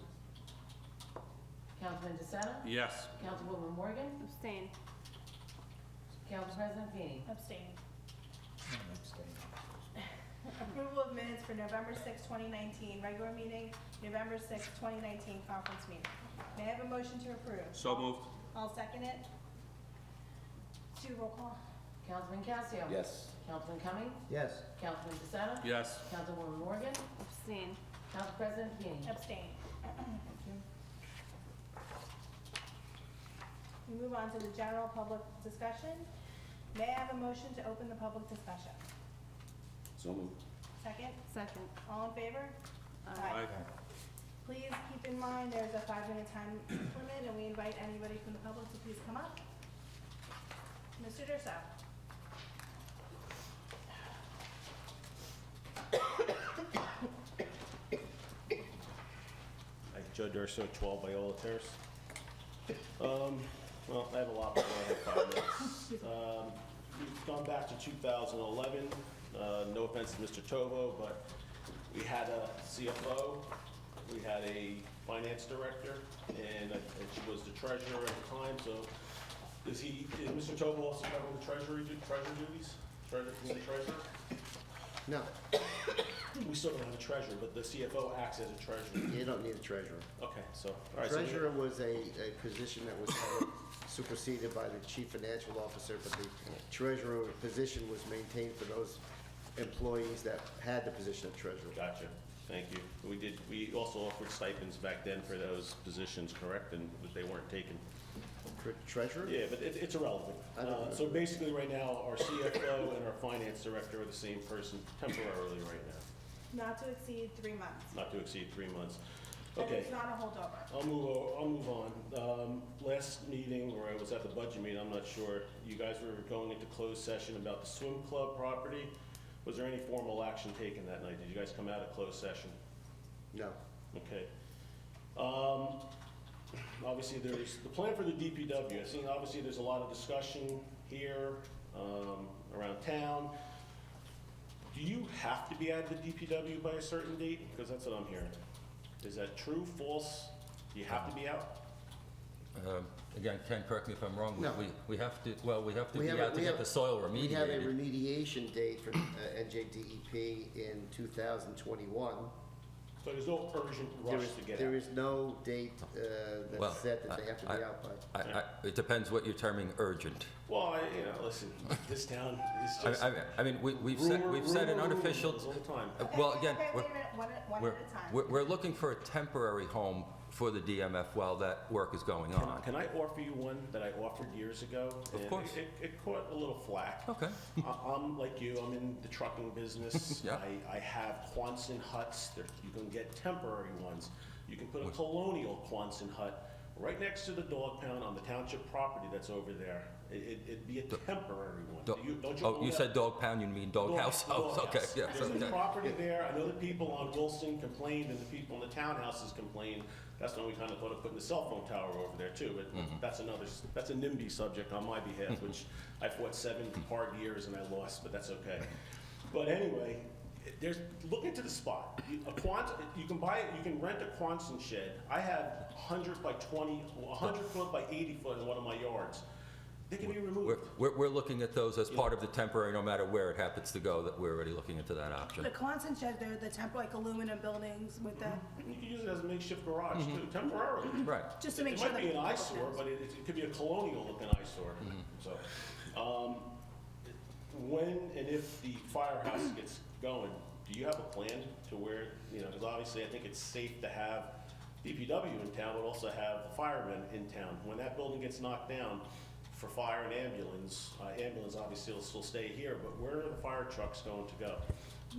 Councilman DeSena. Yes. Councilwoman Morgan. Abstain. Council President Feeney. Abstain. Abstain. Approval of minutes for November 6th, 2019 regular meeting, November 6th, 2019 conference meeting. May I have a motion to approve? So moved. I'll second it. Sue, roll call. Councilman Casio. Yes. Councilman Cumming. Yes. Councilman DeSena. Yes. Councilwoman Morgan. Abstain. Council President Feeney. Abstain. We move on to the general public discussion. May I have a motion to open the public discussion? So moved. Second? Second. All in favor? Aye. Please keep in mind, there's a 5-minute time limit, and we invite anybody from the public to please come up. Mr. Durso. Joe Durso, 12 Viola Terrace. Well, I have a lot, but I have 5 minutes. We've gone back to 2011. No offense to Mr. Tovo, but we had a CFO, we had a finance director, and she was the treasurer at the time. So, is Mr. Tovo also covering the treasury duties? Treasurer? No, We still don't have a treasurer, but the CFO acts as a treasurer. you don't need a treasurer. Okay, so all right. so we- Treasurer was a position that was kind of superseded by the chief financial officer, but the treasurer position was maintained for those employees that had the position of treasurer. Gotcha, thank you. We also offered stipends back then for those positions, correct? And they weren't taken. Treasurer? Yeah, but it's irrelevant. I don't know. So basically, right now, our CFO and our finance director are the same person temporarily right now, Not to exceed 3 months. not to exceed 3 months. And Okay. it's not a holdover. I'll move on. Last meeting, or I was at the budget meeting, I'm not sure, you guys were going into closed session about the swim club property. Was there any formal action taken that night? Did you guys come out of closed session? No. Okay. Obviously, there's the plan for the DPW. I've seen, obviously, there's a lot of discussion here, around town. Do you have to be out of the DPW by a certain date? Because that's what I'm hearing. Is that true, false? Do you have to be out? Again, Ken, correct me if I'm wrong. No. We have to, well, we have to We be have out to get the soil remediated. We have a remediation date for NJDEP in 2021. So there's no urgent rush to get out? There is no date Well, that's set that they have to be out by. It depends what you're terming urgent. Well, listen, this town is just I mean, we've set an unofficial, all the time. well, again, Wait a minute, one at a time. we're looking for a temporary home for the DMF while that work is going on. Can I offer you one that I offered years ago? Of course. It caught a little flack. Okay. I'm like you, I'm in the trucking business. Yeah. I have Quonset huts. You can get temporary ones. You can put a colonial Quonset hut right next to the dog pound on the township property that's over there. It'd be a temporary one. Don't you Oh, own you that? said dog pound, you mean dog house? Dog Okay, house. yes, There's okay. a property there. I know the people on Wilson complained and the people in the townhouses complained. That's when we kind of thought of putting the cell phone tower over there too, but that's a NIMBY subject on my behalf, which I fought 7 hard years and I lost, but that's okay. But anyway, look into the spot. You can buy it, you can rent a Quonset shed. I have 100 by 20, 100 foot by 80 foot in one of my yards. They can be removed. We're looking at those as part of the temporary, no matter where it happens to go, that we're already looking into that option. The Quonset shed, they're the like aluminum buildings with the, You can use it as a makeshift garage too, temporarily. Right. just to make sure It that. might be an people eyesore, know. but it could be a colonial looking eyesore. So, when and if the firehouse gets going, do you have a plan to where, because obviously I think it's safe to have DPW in town, but also have the firemen in town. When that building gets knocked down for fire and ambulance obviously will still stay here, but where are the fire trucks going to go?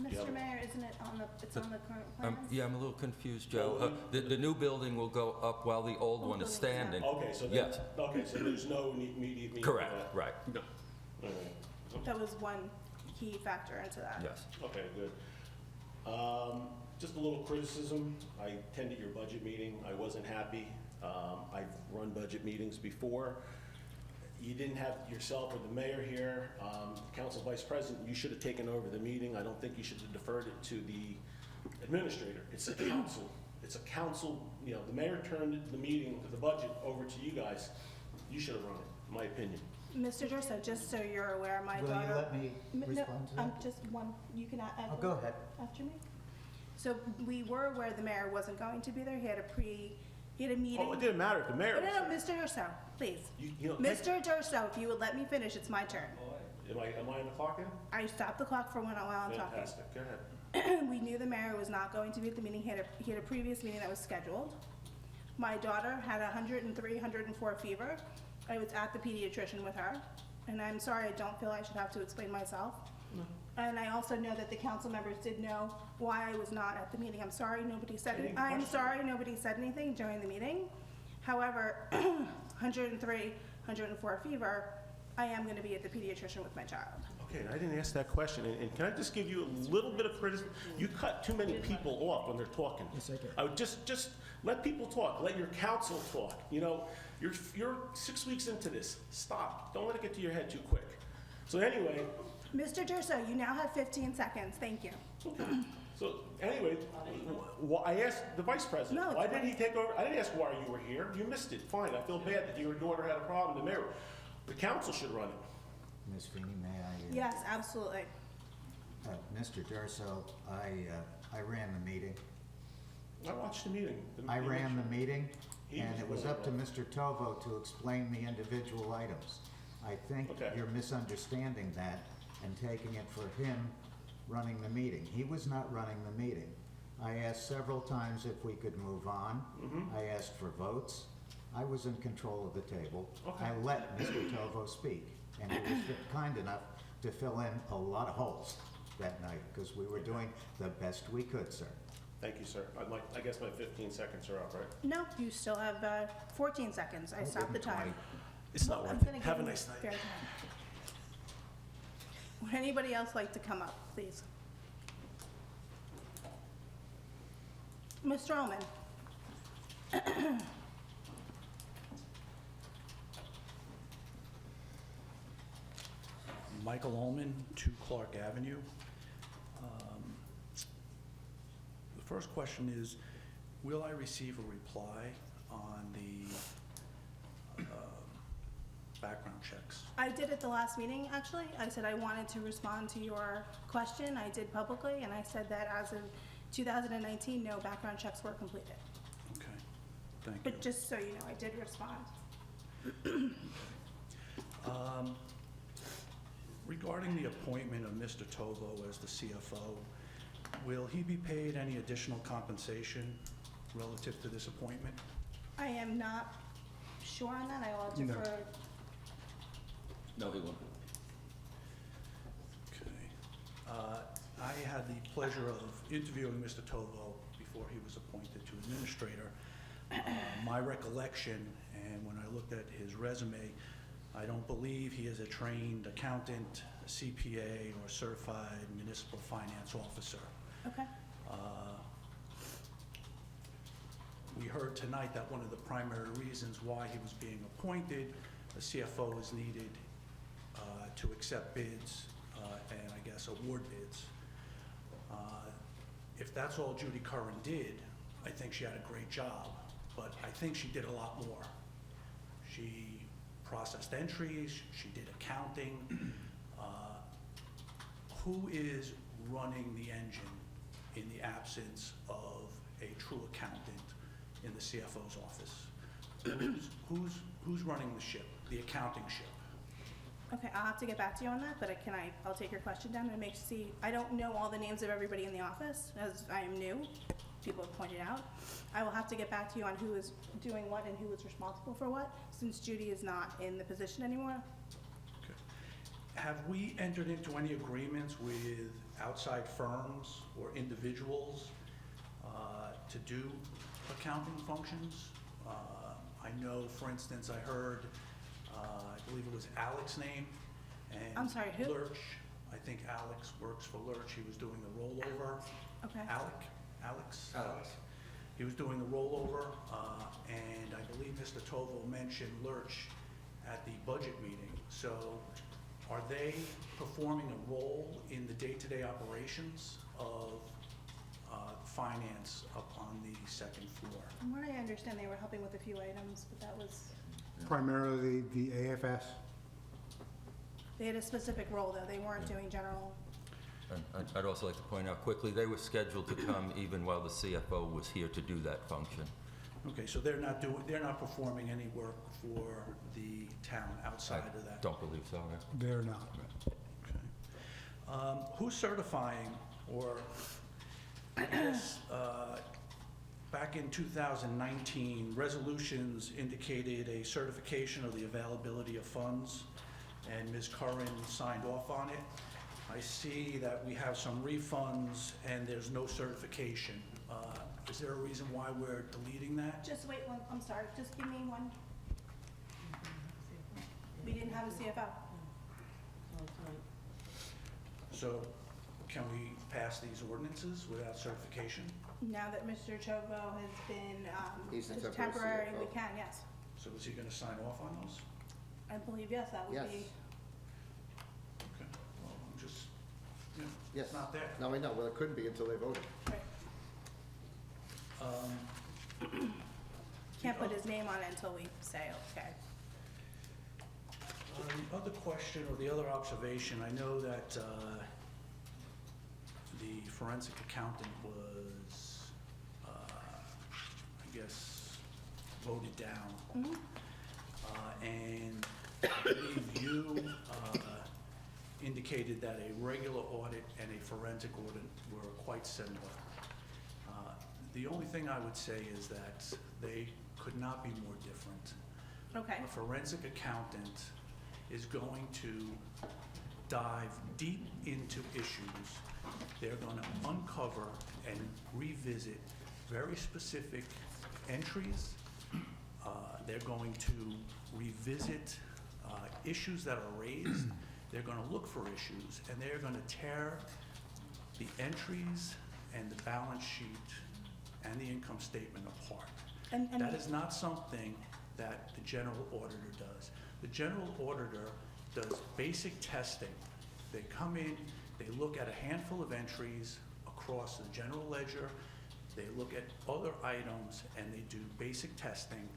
Mr. Mayor, isn't it it's on the current plans? Yeah, I'm a little confused, Joe. The new building will go up while the old one is standing. Okay, so Yes. so there's no immediate meeting. Correct, for that. right, All right. That was one key factor into that. yes. Okay, good. Just a little criticism. I attended your budget meeting. I wasn't happy. I've run budget meetings before. You didn't have yourself or the mayor here. Council Vice President, you should have taken over the meeting. I don't think you should have deferred it to the administrator. It's a council. It's a council, the mayor turned the meeting, the budget over to you guys. You should have run it, in my opinion. Mr. Durso, just so you're aware, my Will daughter. you let me No, respond to that? just one, you can Oh, go ahead. after me. So we were aware the mayor wasn't going to be there. He had a meeting. Oh, it didn't matter if the mayor was No, there. Mr. Durso, please. You know, Mr. Durso, if you would let me finish, it's my turn. Am I on the clock now? I stopped the clock for while I'm talking. Fantastic, go ahead. We knew the mayor was not going to be at the meeting. He had a previous meeting that was scheduled. My daughter had 103, 104 fever. I was at the pediatrician with her, and I'm sorry, I don't feel I should have to explain myself. And I also know that the council members did know why I was not at the meeting. I'm sorry nobody said it. I'm sorry nobody said anything during the meeting. However, 103, 104 fever, I am going to be at the pediatrician with my child. Okay, I didn't ask that question, and can I just give you a little bit of criticism? You cut too many people off when they're talking. Yes, I did. I would just let people talk, let your council talk. You're 6 weeks into this. Stop. Don't let it get to your head too quick. So anyway, Mr. Durso, you now have 15 seconds. Thank you. so anyway, I asked the vice president, No, it's why didn't fine. he take over? I didn't ask why you were here. You missed it. Fine, I feel bad that your daughter had a problem. The mayor, the council should run it. Ms. Feeney, may I? Yes, absolutely. Mr. Durso, I ran the meeting. I watched the meeting. I ran the meeting, He and was it was really up to Mr. Tovo to explain the individual items. I think Okay. you're misunderstanding that and taking it for him running the meeting. He was not running the meeting. I asked several times if we could move on. I asked for votes. I was in control of the table. Okay. I let Mr. Tovo speak, and he was kind enough to fill in a lot of holes that night, because we were doing the best we could, sir. Thank you, sir. I guess my 15 seconds are up, right? No, you still have 14 seconds. I stopped the time. It's not I'm worth gonna it. give Have a you nice night. fair time. Would anybody else like to come up, please? Mr. Ullman? Michael Ullman, 2 Clark Avenue. The first question is, will I receive a reply on the background checks? I did at the last meeting, actually. I said I wanted to respond to your question. I did publicly, and I said that as of 2019, no background checks were completed. Okay, thank you. But just so you know, I did respond. Regarding the appointment of Mr. Tovo as the CFO, will he be paid any additional compensation relative to this appointment? I am not sure on that. I will No. defer. No, he won't. Okay. I had the pleasure of interviewing Mr. Tovo before he was appointed to administrator. My recollection, and when I looked at his resume, I don't believe he is a trained accountant, a CPA, or certified municipal finance officer. Okay. We heard tonight that one of the primary reasons why he was being appointed, a CFO is needed to accept bids and I guess award bids. If that's all Judy Curran did, I think she had a great job, but I think she did a lot more. She processed entries, she did accounting. Who is running the engine in the absence of a true accountant in the CFO's office? Who's running the ship, the accounting ship? Okay, I'll have to get back to you on that, but I'll take your question down and I don't know all the names of everybody in the office, as I am new. People have pointed out. I will have to get back to you on who is doing what and who is responsible for what, since Judy is not in the position anymore. Okay. Have we entered into any agreements with outside firms or individuals to do accounting functions? I know, for instance, I heard, I believe it was Alex's name, and I'm sorry, who? Lurch. I think Alex works for Lurch. He was doing the rollover. Okay. Alex. He was doing the rollover, and I believe Mr. Tovo mentioned Lurch at the budget meeting. So are they performing a role in the day-to-day operations of finance up on the second floor? From what I understand, they were helping with a few items, but that was, Primarily the AFS. they had a specific role though. They weren't doing general. And I'd also like to point out quickly, they were scheduled to come even while the CFO was here to do that function. Okay, so they're not performing any work for the town outside of that? Don't believe so, right? They're not. Okay. Who's certifying, or I guess, back in 2019, resolutions indicated a certification of the availability of funds, and Ms. Curran signed off on it. I see that we have some refunds and there's no certification. Is there a reason why we're deleting that? Just wait one, I'm sorry, just give me one. We didn't have a CFO. So can we pass these ordinances without certification? Now that Mr. Chovo has been, He's the as temporary temporary, we CFO. can, yes. So is he gonna sign off on those? I believe, yes, that would Yes. be. Okay, well, I'm just, you know, Yes. it's not there. No, I know, well, it couldn't be until they voted. Right. Can't put his name on it until we say, okay. The other question or the other observation, I know that the forensic accountant was, I guess, voted down. Mhm. And I believe you indicated that a regular audit and a forensic audit were quite similar. The only thing I would say is that they could not be more different. Okay, A forensic accountant is going to dive deep into issues they're going to uncover and revisit very specific entries. They're going to revisit issues that are raised. They're going to look for issues, and they're going to tear the entries and the balance sheet and the income statement apart. And That is not something that the general auditor does. The general auditor does basic testing. They come in, they look at a handful of entries across the general ledger, they look at other items, and they do basic testing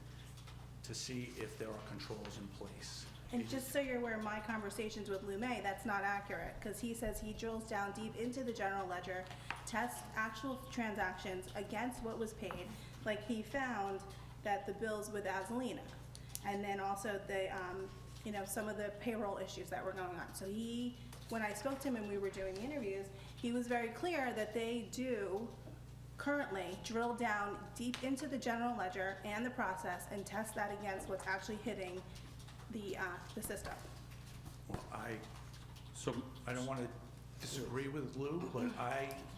to see if there are controls in place. And just so you're aware, my conversations with Lou May, that's not accurate, because he says he drills down deep into the general ledger, tests actual transactions against what was paid. Like, he found that the bills with Azalina, and then also the, you know, some of the payroll issues that were going on. So he, when I spoke to him and we were doing the interviews, he was very clear that they do currently drill down deep into the general ledger and the process and test that against what's actually hitting the system. Well, I don't want to disagree with Lou, but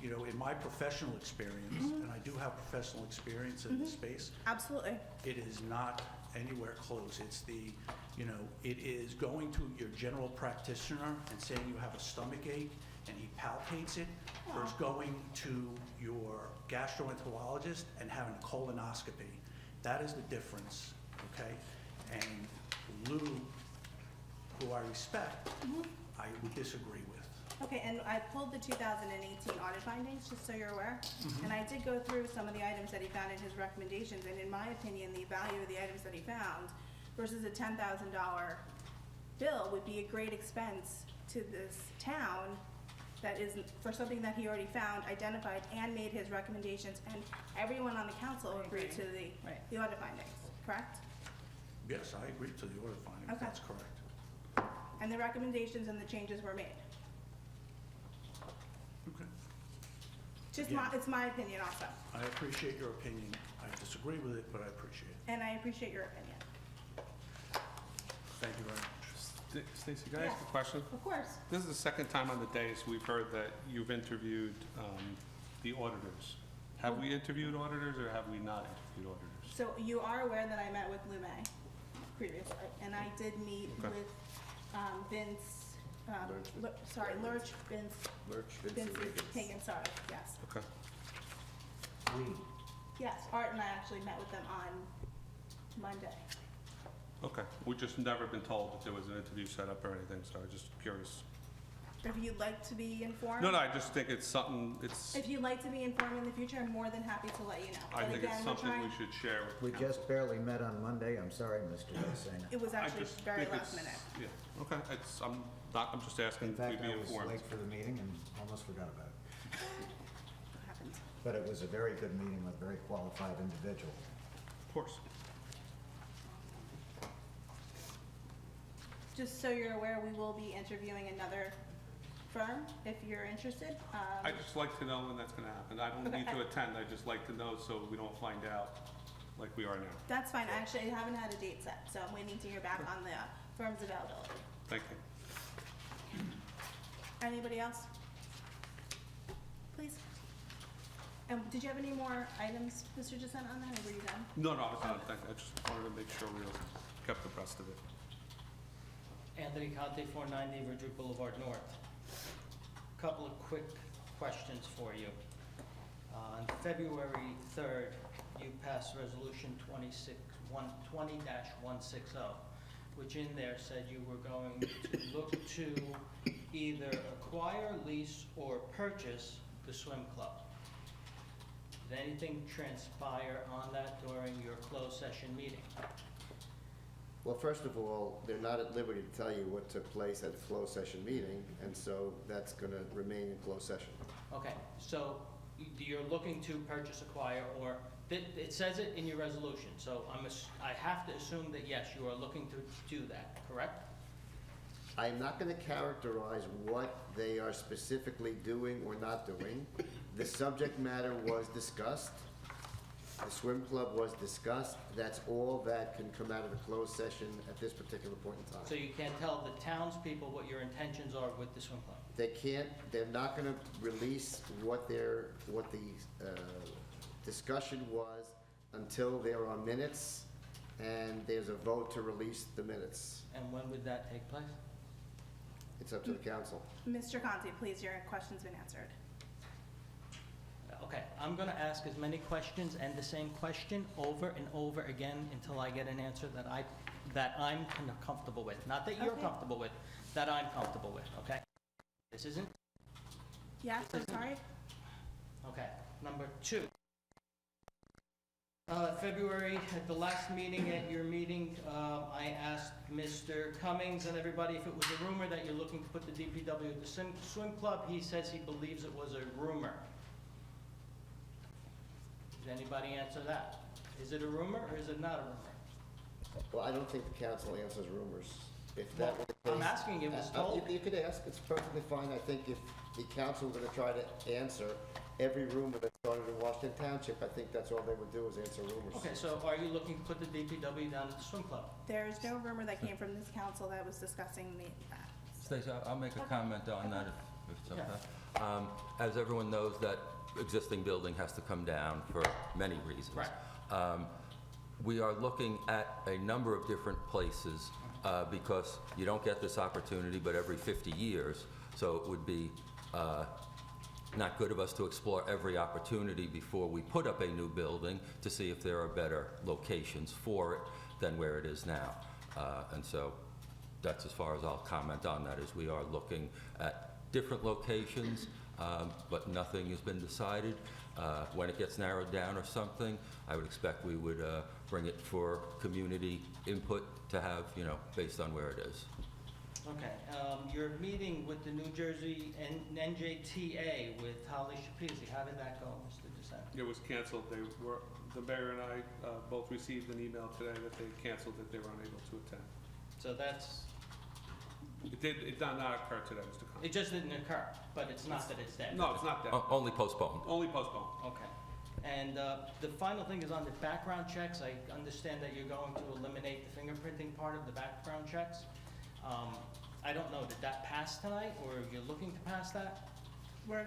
you know, in my professional experience, and I do have professional experience in this space, Absolutely. it is not anywhere close. It's the, you know, it is going to your general practitioner and saying you have a stomach ache and he palpates it, versus going to your gastroenterologist and having a colonoscopy. That is the difference, okay? And Lou, who I respect, I would disagree with. Okay, and I pulled the 2018 audit findings, just so you're aware. And I did go through some of the items that he found in his recommendations, and in my opinion, the value of the items that he found versus a $10,000 bill would be a great expense to this town that is for something that he already found, identified, and made his recommendations, and everyone on the council agreed to the audit findings, correct? Yes, I agree to the audit findings, Okay. that's correct. And the recommendations and the changes were made. Okay. Just Again. it's my opinion also, I appreciate your opinion. I disagree with it, but I appreciate it. and I appreciate your opinion. Thank you very much. Stacy, can I ask Yeah. a question? Of course. This is the second time on the dais we've heard that you've interviewed the auditors. Have we interviewed auditors or have we not interviewed auditors? So you are aware that I met with Lou May previously, and I did meet Okay. with Vince, Lurch, Vince Hagan, sorry, yes. Okay. Yes, Art and I actually met with them on Monday. Okay. We've just never been told that there was an interview set up or anything, so I'm just curious. If you'd like to be informed. No, I just think it's something, If you'd like to be informed in the future, I'm more than happy to let you know. I But think again, it's we're something we trying- should share with We council. just barely met on Monday. I'm sorry, Mr. Messina. It was I actually just very think last it's- minute. Yeah, okay, I'm just asking In if we fact, be I was informed. late for the meeting and almost forgot about it. Happens. But it was a very good meeting with a very qualified individual. Of course. Just so you're aware, we will be interviewing another firm, if you're interested. I'd just like to know when that's gonna happen. I don't Okay, need to attend, I'd just like to know so we don't find out like we are now. That's fine, actually, I haven't had a date set, so I'm waiting to hear back on the firm's availability. Thank you. Anybody else? Please. Did you have any more items, Mr. Gisette, on that, or were you done? No, I was not, I just wanted to make sure we kept abreast of it. Anthony Conte, 490 Verdrick Boulevard North. Couple of quick questions for you. On February 3rd, you passed Resolution 20-160, which in there said you were going to look to either acquire, lease, or purchase the swim club. Did anything transpire on that during your closed session meeting? Well, first of all, they're not at liberty to tell you what took place at the closed session meeting, and so that's going to remain in closed session. Okay, so you're looking to purchase, acquire, or, it says it in your resolution, so I have to assume that yes, you are looking to do that, correct? I'm not going to characterize what they are specifically doing or not doing. The subject matter was discussed. The swim club was discussed. That's all that can come out of the closed session at this particular point in time. So you can't tell the townspeople what your intentions are with the swim club? they're not gonna release what the discussion was until there are minutes and there's a vote to release the minutes. And when would that take place? It's up to the council. Mr. Conti, please, your question's been answered. Okay, I'm gonna ask as many questions and the same question over and over again until I get an answer that I'm comfortable with. Not that you're Okay. comfortable with, that I'm comfortable with, okay? This isn't, Yes, I'm sorry? okay. Number two. February, at the last meeting, at your meeting, I asked Mr. Cummings and everybody if it was a rumor that you're looking to put the DPW at the swim club. He says he believes it was a rumor. Does anybody answer that? Is it a rumor or is it not a rumor? Well, I don't think the council answers rumors. If that were the case. I'm asking, it was told. You could ask, it's perfectly fine. I think if the council were gonna try to answer every rumor that started in Washington Township, I think that's all they would do is answer rumors. Okay, so are you looking to put the DPW down at the swim club? There's no rumor that came from this council that was discussing that. Stacey, I'll make a comment on that if it's okay. As everyone knows, that existing building has to come down for many reasons. Right. We are looking at a number of different places because you don't get this opportunity but every 50 years. So it would be not good of us to explore every opportunity before we put up a new building to see if there are better locations for it than where it is now. And so that's as far as I'll comment on that, is we are looking at different locations, but nothing has been decided. When it gets narrowed down or something, I would expect we would bring it for community input to have, based on where it is. Okay, your meeting with the New Jersey NJTA with Holly Shapezi, how did that go, Mr. DeSantis? It was canceled. The mayor and I both received an email today that they canceled, that they were unable to attend. So that's, It did not occur today, Mr. Conlon. it just didn't occur, but it's not that it's dead. No, it's not that. Only postponed. Only postponed. Okay. And the final thing is on the background checks. I understand that you're going to eliminate the fingerprinting part of the background checks. I don't know, did that pass tonight, or you're looking to pass that?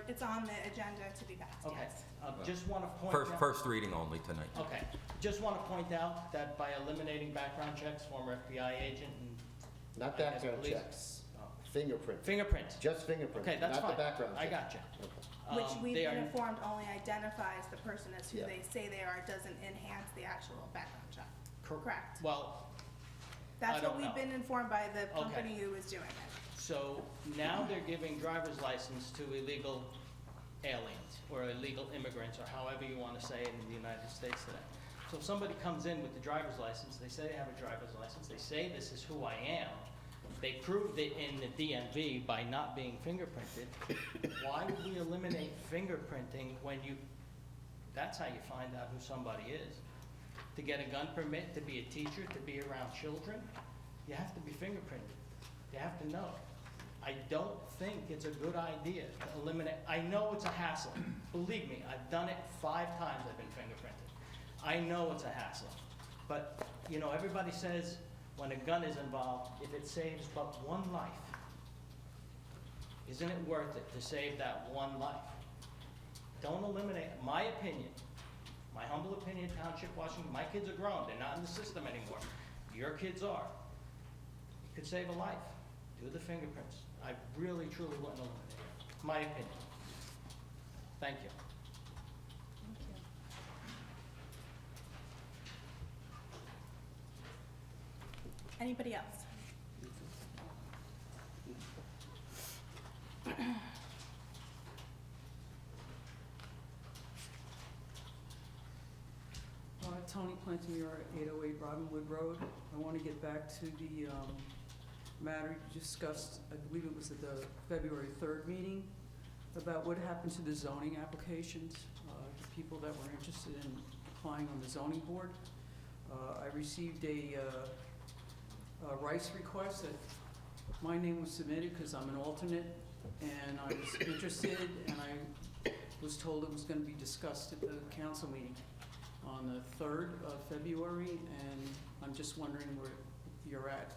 It's on the agenda to be passed, Okay. yes. Just want to point out. First reading only tonight. Okay. Just want to point out that by eliminating background checks, former FBI agent and. Not I guess background police- checks, Oh. fingerprint. Fingerprints. Just fingerprint, Okay, that's not fine. the background I check. gotcha. Which we've they been are- informed only identifies the person as who Yeah. they say they are, doesn't enhance the actual background check. Correct. Well, That's I what don't we've know. been informed by the Okay. company who is doing it. so now they're giving driver's license to illegal aliens or illegal immigrants, or however you want to say it in the United States today. So if somebody comes in with the driver's license, they say they have a driver's license, they say this is who I am, they proved it in the DMV by not being fingerprinted, why would we eliminate fingerprinting when that's how you find out who somebody is? To get a gun permit, to be a teacher, to be around children, you have to be fingerprinted. You have to know. I don't think it's a good idea to eliminate, I know it's a hassle. Believe me, I've done it 5 times I've been fingerprinted. I know it's a hassle. But, everybody says when a gun is involved, if it saves but one life, isn't it worth it to save that one life? Don't eliminate, my opinion, my humble opinion, Township, Washington, my kids are grown, they're not in the system anymore. Your kids are. You could save a life. Do the fingerprints. I really, truly wouldn't eliminate it. My opinion. Thank you. Anybody else? Tony Plantamura, 808 Robinwood Road. I want to get back to the matter you discussed, I believe it was at the February 3rd meeting, about what happened to the zoning applications, the people that were interested in applying on the zoning board. I received a rights request that my name was submitted because I'm an alternate, and I was interested, and I was told it was going to be discussed at the council meeting on the 3rd of February, and I'm just wondering where you're at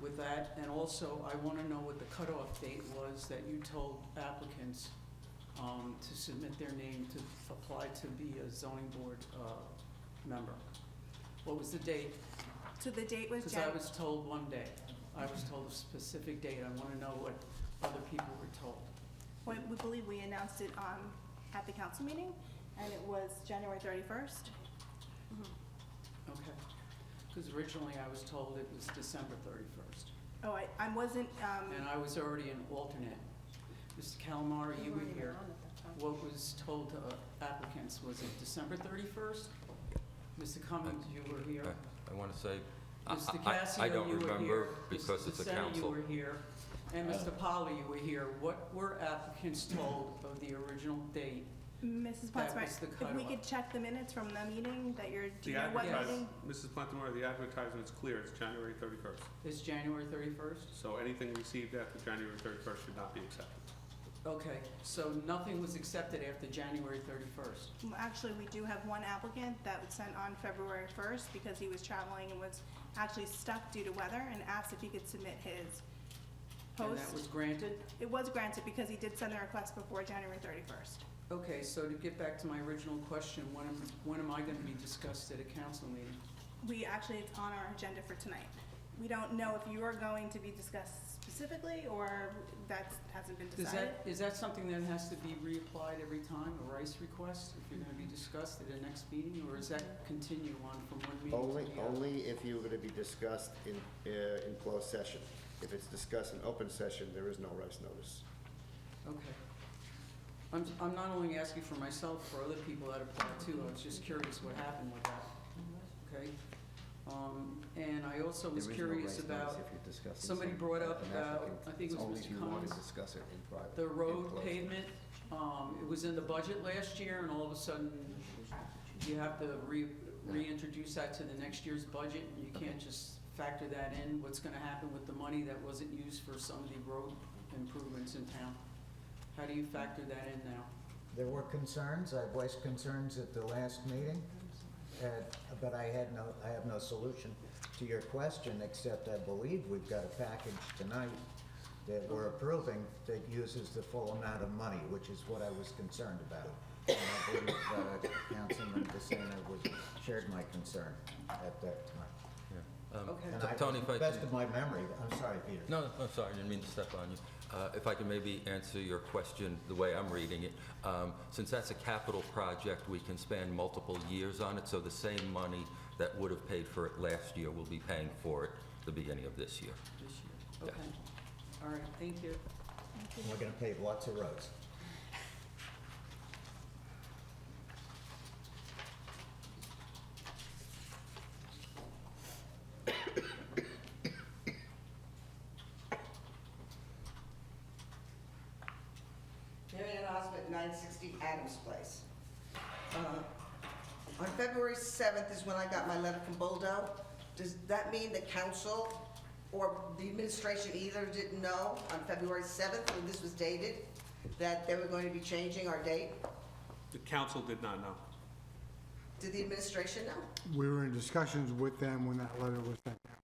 with that, and also I want to know what the cutoff date was that you told applicants to submit their name to apply to be a zoning board member. What was the date? So the date was Because I was told one day. I was told a specific date. I want to know what other people were told. We believe we announced it at the council meeting, and it was January 31st. Okay. Because originally I was told it was December 31st. Oh, I wasn't, And I was already an alternate. Mr. Calamari, you were here. What was told to applicants, was it December 31st? Mr. Cummings, you were here. I want to say, Mr. I Cassio, don't you were remember here. because it's a Mr. Senna, you council. were here. And Mr. Polly, you were here. What were applicants told of the original date? Mrs. That Plantamore, was the if we cutoff. could check the minutes from the meeting that you're, do The you know what advertise, meeting? Mrs. Plantamore, the advertisement's clear, it's January 31st. It's January 31st? So anything received after January 31st should not be accepted. Okay, so nothing was accepted after January 31st? Well, actually, we do have one applicant that was sent on February 1st because he was traveling and was actually stuck due to weather and asked if he could submit his post. And that was granted? It was granted because he did send the request before January 31st. Okay, so to get back to my original question, when am I going to be discussed at a council meeting? It's on our agenda for tonight. We don't know if you are going to be discussed specifically or that hasn't been decided. Is that something that has to be reapplied every time, a rice request, if you're going to be discussed at the next meeting, or does that continue on from one meeting to the other? Only if you're going to be discussed in closed session. If it's discussed in open session, there is no rights notice. Okay. I'm not only asking for myself, for other people that apply too. I was just curious what happened with that. Okay? And I also was curious about, somebody brought up about, I think it was Mr. Cummings, discuss it in private. the road pavement. It was in the budget last year, and all of a sudden, you have to reintroduce that to the next year's budget. You can't just factor that in. What's gonna happen with the money that wasn't used for some of the road improvements in town? How do you factor that in now? There were concerns, I voiced concerns at the last meeting, but I have no solution to your question, except I believe we've got a package tonight that we're approving that uses the full amount of money, which is what I was concerned about. And I believe Councilman DeSena shared my concern at that time. Okay. And Tony, if I to the best can- of my memory, I'm sorry, Peter. No, I'm sorry, I didn't mean to step on you. If I can maybe answer your question the way I'm reading it. Since that's a capital project, we can span multiple years on it, so the same money that would have paid for it last year will be paying for it the beginning of this year. This year? Yeah. Okay. All right, thank you. And we're gonna pave lots of roads. Marion Osmond, 960 Adams Place. On February 7th is when I got my letter from Boldo. Does that mean the council or the administration either didn't know on February 7th, when this was dated, that they were going to be changing our date? The council did not know. Did the administration know? We were in discussions with them when that letter was sent out.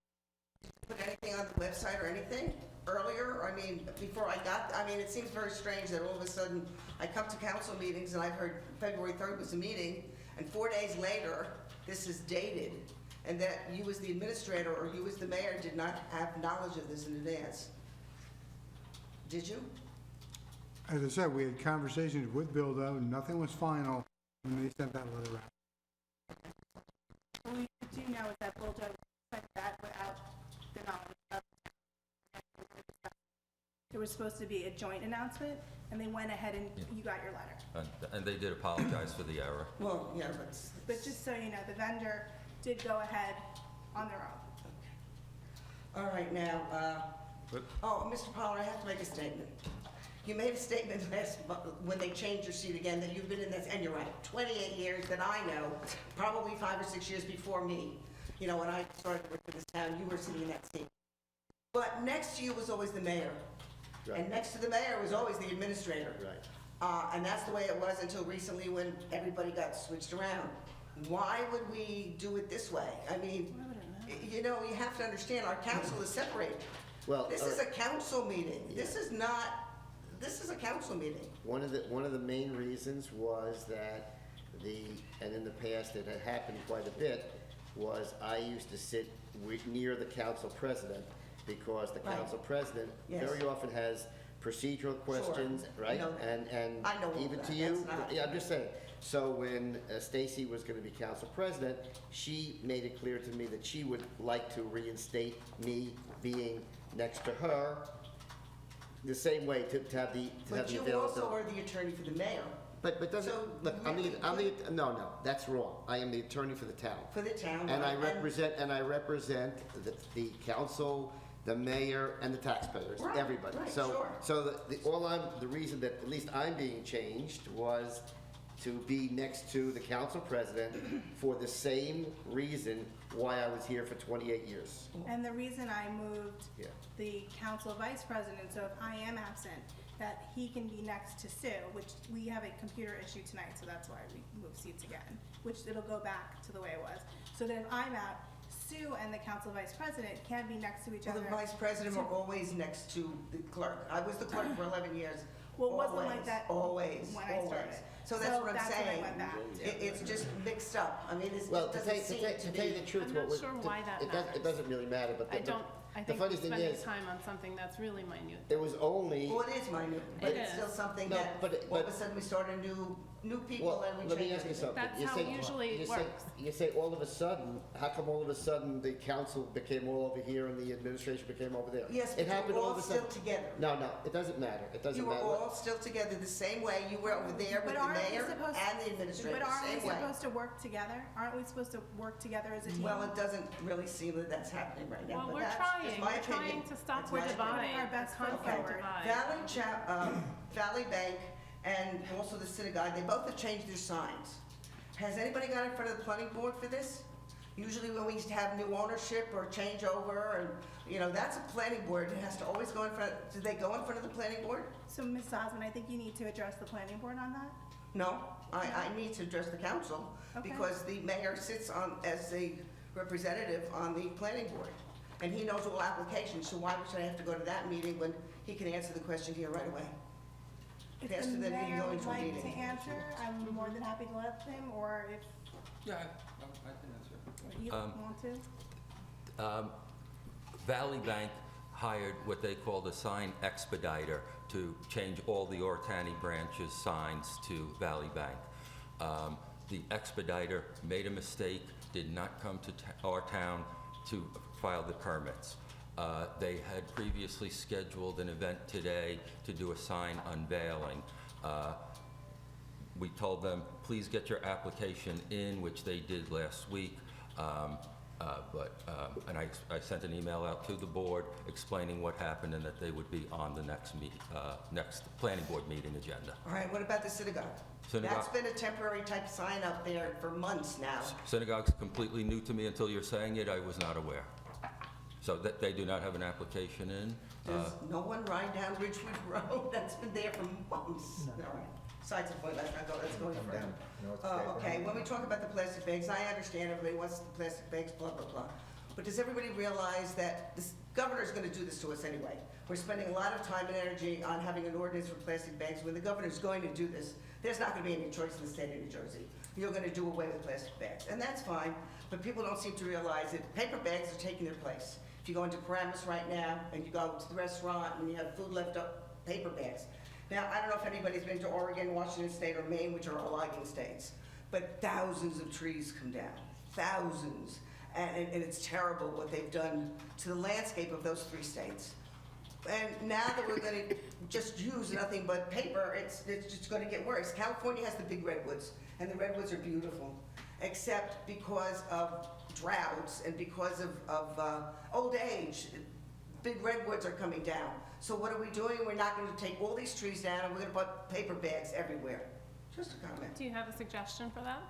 Put anything on the website or anything earlier? I mean, before I got, I mean, it seems very strange that all of a sudden I come to council meetings and I've heard February 3rd was a meeting, and 4 days later, this is dated, and that you as the administrator or you as the mayor did not have knowledge of this in advance. Did you? As I said, we had conversations with Bildo, nothing was final when they sent that letter out. What we do know is that Bulldog sent that without the knowledge of there was supposed to be a joint announcement, and they went ahead and you got your letter. And they did apologize for the error. Well, yeah, But just so you know, the vendor did go ahead on their own. All right, now, Mr. Pollard, I have to make a statement. You made a statement when they changed your seat again, that you've been in this, and you're right, 28 years that I know, probably 5 or 6 years before me. You know, when I started working in this town, you were sitting in that seat. But next to you was always the mayor. Right. And next to the mayor was always the administrator. Right. And that's the way it was until recently when everybody got switched around. Why would we do it this way? I mean, You know, you have to understand, our council is separated. Well, This is a council meeting. This is a council meeting. one of the main reasons was that and in the past it had happened quite a bit, was I used to sit near the council president, because the Right. council president Yes. very often has procedural questions, right? know that. And I know all even that. to you, That's not- yeah, I'm just saying. So when Stacy was gonna be council president, she made it clear to me that she would like to reinstate me being next to her, the same way to have the But availability. you also are the attorney for the mayor, But doesn't, So look, really, no, that's wrong. I am the attorney for the town. for the town. And I right? represent the council, the mayor, and the taxpayers, Right, everybody. right, So, sure. so the reason that at least I'm being changed was to be next to the council president for the same reason why I was here for 28 years. And the reason I moved Yeah. the council vice president, so if I am absent, that he can be next to Sue, which we have a computer issue tonight, so that's why we moved seats again, which it'll go back to the way it was. So that if I'm out, Sue and the council vice president can be next to each Well, other. the vice president to- were always next to the clerk. I was the clerk for 11 years. Well, it wasn't like Always, that always, when I always. started. So that's what I'm when I saying. went back. It's just mixed up. I mean, Well, it to doesn't tell seem you the truth, I'm what not was- sure to- why that it matters. doesn't really matter, but I the don't, I the think we're funny thing spending is, time on something that's really minute. it was only. Well, it is minute, but It it's still is. something No, that, but- all of a but- sudden we started new people Well, and we let me changed ask you everything. something. That's You how say- usually it you say- works. You say all of a sudden, how come all of a sudden the council became all over here and the administration became over there? Yes, It but happened we're all all of a still sudden. together. No, it doesn't matter. It doesn't You were matter. all still together the same way. You were over there with But the aren't we mayor supposed- and the administrator, But the aren't we same way. supposed to work together? Aren't we supposed to work together as a team? Well, it doesn't really seem that that's happening right now, Well, but we're that's just trying, my we're trying opinion. to stop That's the my opinion. divide, Our the best foot constant forward. divide. Valley Bank and also the synagogue, they both have changed their signs. Has anybody gone in front of the planning board for this? Usually when we used to have new ownership or changeover, and, you know, that's a planning board. It has to always go in front, do they go in front of the planning board? So, Ms. Osmond, I think you need to address the planning board on that. No, I need to address the council, Okay. because the mayor sits on, as a representative on the planning board. And he knows all applications, so why should I have to go to that meeting when he can answer the question here right away? If Faster the than me mayor going would to a like to meeting. answer, I'm more than happy to let him, or if Yeah, I can answer. you want to. Valley Bank hired what they call the sign expediter to change all the Ortani branches signs to Valley Bank. The expediter made a mistake, did not come to our town to file the permits. They had previously scheduled an event today to do a sign unveiling. We told them, please get your application in, which they did last week. And I sent an email out to the board explaining what happened and that they would be on the next planning board meeting agenda. All right, what about the synagogue? Synagogue- That's been a temporary type sign up there for months now. Synagogue's completely new to me. Until you're saying it, I was not aware. So that they do not have an application in. There's no one riding down Ridgewood Road. That's been there for months. All right. Besides the point, let's go further. Okay, when we talk about the plastic bags, I understand everybody wants the plastic bags, blah, blah, blah. But does everybody realize that the governor's gonna do this to us anyway? We're spending a lot of time and energy on having an ordinance for plastic bags. When the governor's going to do this, there's not gonna be any choice in the state of New Jersey. You're gonna do away with plastic bags, and that's fine, but people don't seem to realize that paper bags are taking their place. If you go into Paramus right now, and you go to the restaurant, and you have food left up, paper bags. Now, I don't know if anybody's been to Oregon, Washington State, or Maine, which are all logging states, but thousands of trees come down, thousands. And it's terrible what they've done to the landscape of those 3 states. And now that we're gonna just use nothing but paper, it's just gonna get worse. California has the big redwoods, and the redwoods are beautiful, except because of droughts and because of old age, big redwoods are coming down. So what are we doing? We're not gonna take all these trees down, and we're gonna put paper bags everywhere. Just a comment. Do you have a suggestion for that?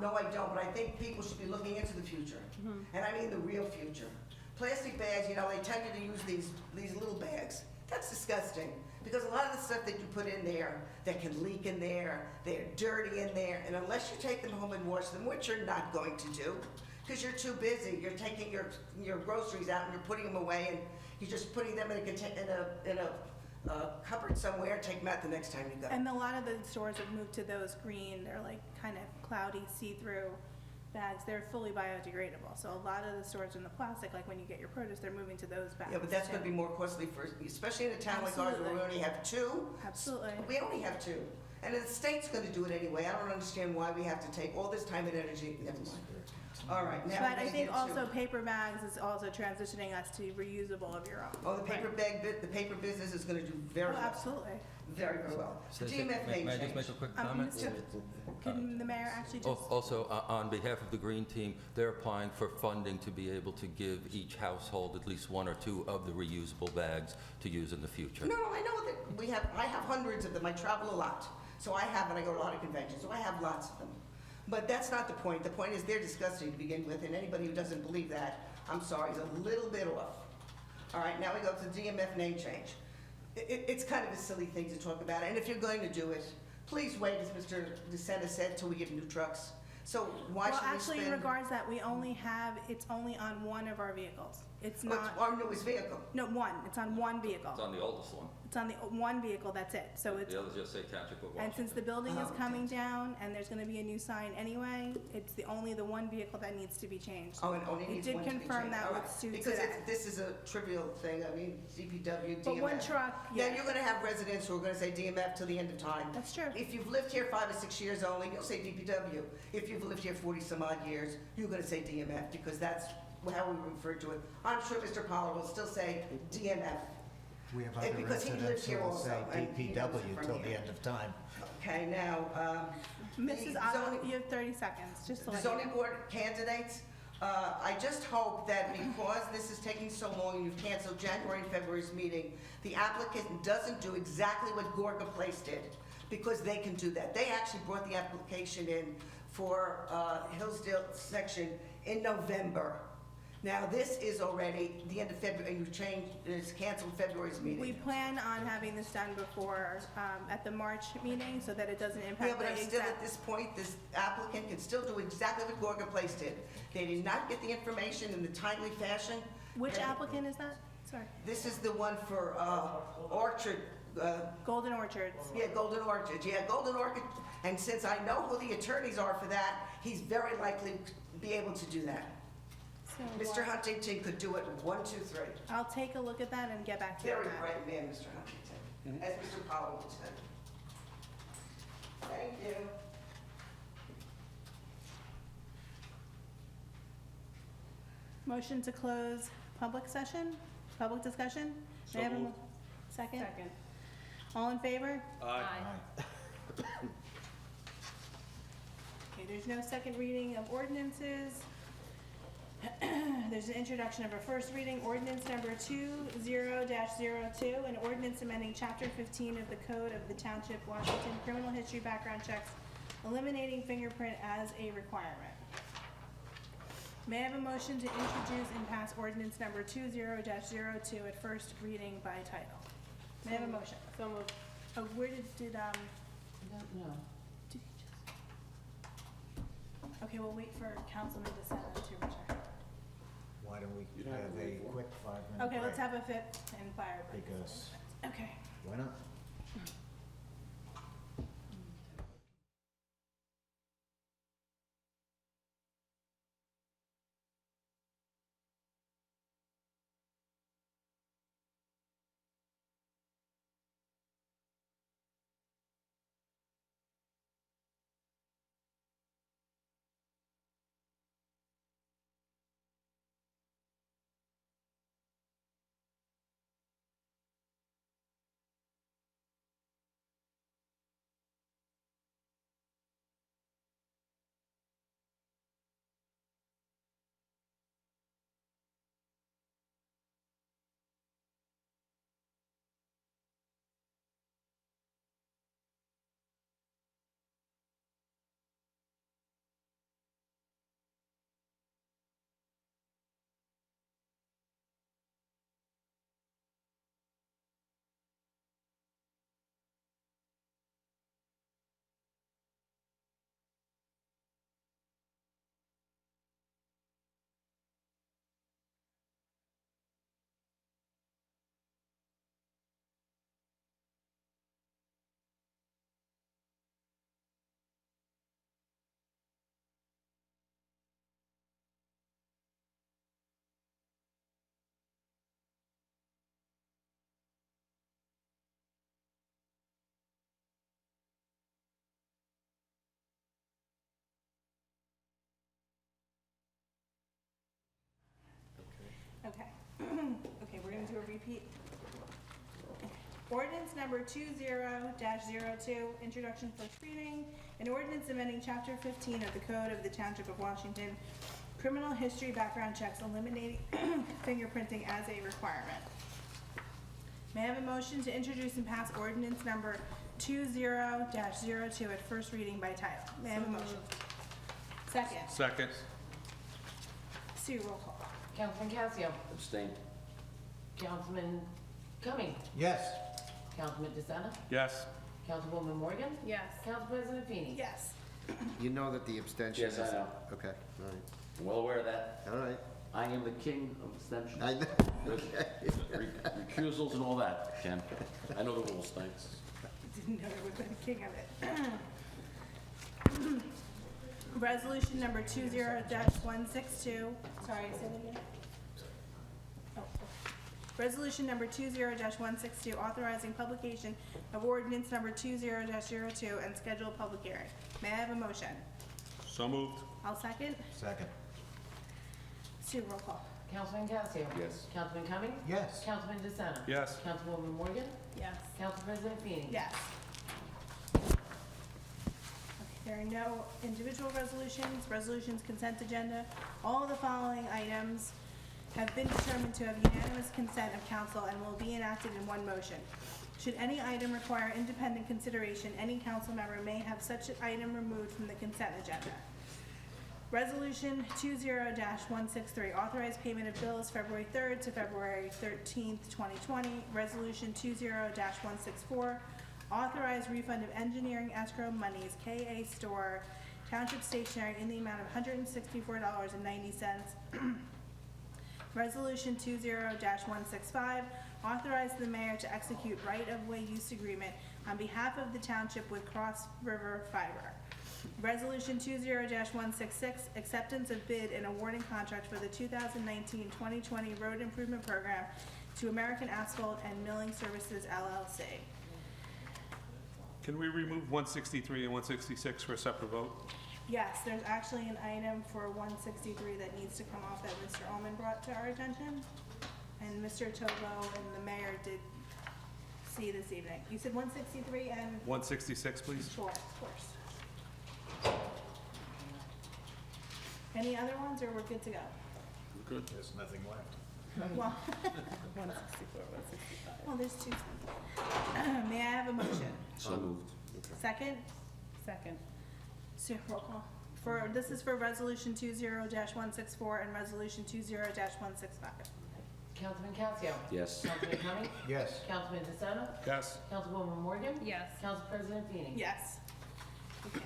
No, I don't, but I think people should be looking into the future. And I mean the real future. Plastic bags, you know, they tell you to use these little bags. That's disgusting, because a lot of the stuff that you put in there, that can leak in there, they're dirty in there, and unless you take them home and wash them, which you're not going to do, because you're too busy. You're taking your groceries out and you're putting them away, and you're just putting them in a cupboard somewhere, and take them out the next time you go. And a lot of the stores have moved to those green, they're like kind of cloudy, see-through bags. They're fully biodegradable. So a lot of the stores in the plastic, like when you get your produce, they're moving to those bags. Yeah, but that's gonna be more costly for, especially in a town like ours where we only have two. Absolutely. We only have two. And the state's gonna do it anyway. I don't understand why we have to take all this time and energy. Never mind. All right, now But we're I gonna think get to- also paper bags is also transitioning us to reusable of your own. Oh, the paper business is gonna do very Oh, well. absolutely. Very, very well. So, DMF name may I just change. make a quick comment? Can the mayor actually just? Also, on behalf of the Green Team, they're applying for funding to be able to give each household at least one or two of the reusable bags to use in the future. No, I know that I have hundreds of them. I travel a lot. So I go to a lot of conventions, so I have lots of them. But that's not the point. The point is they're disgusting to begin with, and anybody who doesn't believe that, I'm sorry, is a little bit off. All right, now we go to the DMF name change. It's kind of a silly thing to talk about, and if you're going to do it, please wait, as Mr. DeSena said, till we get new trucks. So why Well, should we actually, spend? in regards to that, it's only on one of our vehicles. It's What's not, our newest vehicle? no, one. It's on one vehicle. It's on the oldest one. It's on the one vehicle, that's it. So it's, The others just say Township of Washington. and since the building is Oh, coming down and there's gonna be a new sign anyway, it's only the one vehicle that needs to be changed. Oh, it only needs one to be It did confirm changed. that All with right. Sue Because today. this is a trivial thing, I mean, DPW, DMF. But one truck, Now, yeah. you're gonna have residents who are gonna say DMF till the end of time. That's true. If you've lived here 5 or 6 years only, you'll say DPW. If you've lived here 40-some-odd years, you're gonna say DMF, because that's how we refer to it. I'm sure Mr. Pollard will still say DMF. We have And other because he residents lives who here will also, say and he knows it DPW from till here. the end of time. Okay, now, Mrs. the Otto, zoning- you have 30 seconds, just to the let you know. zoning board candidates, I just hope that because this is taking so long and you've canceled January and February's meeting, the applicant doesn't do exactly what Gorga Place did, because they can do that. They actually brought the application in for Hillsdale section in November. Now, this is already the end of February, and it's canceled February's meeting. We plan on having this done before, at the March meeting, so that it doesn't impact Yeah, but the I'm still, exact. at this point, this applicant can still do exactly what Gorga Place did. They did not get the information in the timely fashion. Which and applicant is that? Sorry. This is the one for Orchard, Golden Orchards. yeah, Golden Orchard, and since I know who the attorneys are for that, he's very likely to be able to do that. So, Mr. Huntington could do it in 1, 2, 3. I'll take a look at that and get back to you on Very that. bright man, Mr. Huntington, as Mr. Powell would say. Thank you. Motion to close public session, public discussion? May I have a moved. Second? Second. All in favor? Aye. Okay, there's no second reading of ordinances. There's an introduction of a first reading, ordinance number 20-02, an ordinance amending chapter 15 of the Code of the Township, Washington, criminal history background checks, eliminating fingerprint as a requirement. May I have a motion to introduce and pass ordinance number 20-02 at first reading by title? May I have a motion? So moved. Oh, where did, No. did he just? Okay, we'll wait for Councilman DeSena to return. Why don't we have a quick 5-minute break? Okay, let's have a fit and fire break. Because, Okay. why not? Ordinance number 20-02, introduction first reading, an ordinance amending chapter 15 of the Code of the Township of Washington, criminal history background checks, eliminating fingerprinting as a requirement. May I have a motion to introduce and pass ordinance number 20-02 at first reading by title? May I have a motion? Second. Second. Sue, roll call. Councilman Casio, Abstain. Councilman Cumming, Yes. Councilman DeSena, Yes. Councilwoman Morgan, Yes. Council President Feeney. Yes. You know that the abstention is... Yes, I know. Okay, all right. I'm well aware of that. All right. I am the king of abstention. I know. Recusals and all that, Ken. I know the rules, thanks. Didn't know there was a king of it. Resolution number 20-162, sorry, say that again. Oh. Resolution number 20-162, authorizing publication of ordinance number 20-02 and schedule a public hearing. May I have a motion? So moved. I'll second. Second. Sue, roll call. Councilman Casio. Yes. Councilman Cumming, Yes. Councilman DeSena. Yes. Councilwoman Morgan, Yes. Council President Feeney. Yes. There are no individual resolutions, consent agenda. All of the following items have been determined to have unanimous consent of council and will be enacted in one motion. Should any item require independent consideration, any council member may have such an item removed from the consent agenda. Resolution 20-163, authorized payment of bills February 3rd to February 13th, 2020. Resolution 20-164, authorized refund of engineering escrow monies, KA Store, Township Stationery, in the amount of $164.90. Resolution 20-165, authorized the mayor to execute right-of-way use agreement on behalf of the township with Cross River Fiber. Resolution 20-166, acceptance of bid and awarding contract for the 2019-2020 road improvement program to American Asphalt and Milling Services LLC. Can we remove 163 and 166 for a separate vote? Yes, there's actually an item for 163 that needs to come off that Mr. Ullman brought to our attention. And Mr. Tovo and the mayor did see this evening. You said 163 and? 166, please. Sure, of course. Any other ones, or we're good to go? Good. There's nothing left. Well, 164, 165. well, there's two. May I have a motion? So moved. Second? Second. Sue, roll call. This is for resolution 20-164 and resolution 20-165. Councilman Casio. Yes. Councilman Cumming, Yes. Councilman DeSena, Yes. Councilwoman Morgan, Yes. Council President Feeney. Yes. Okay.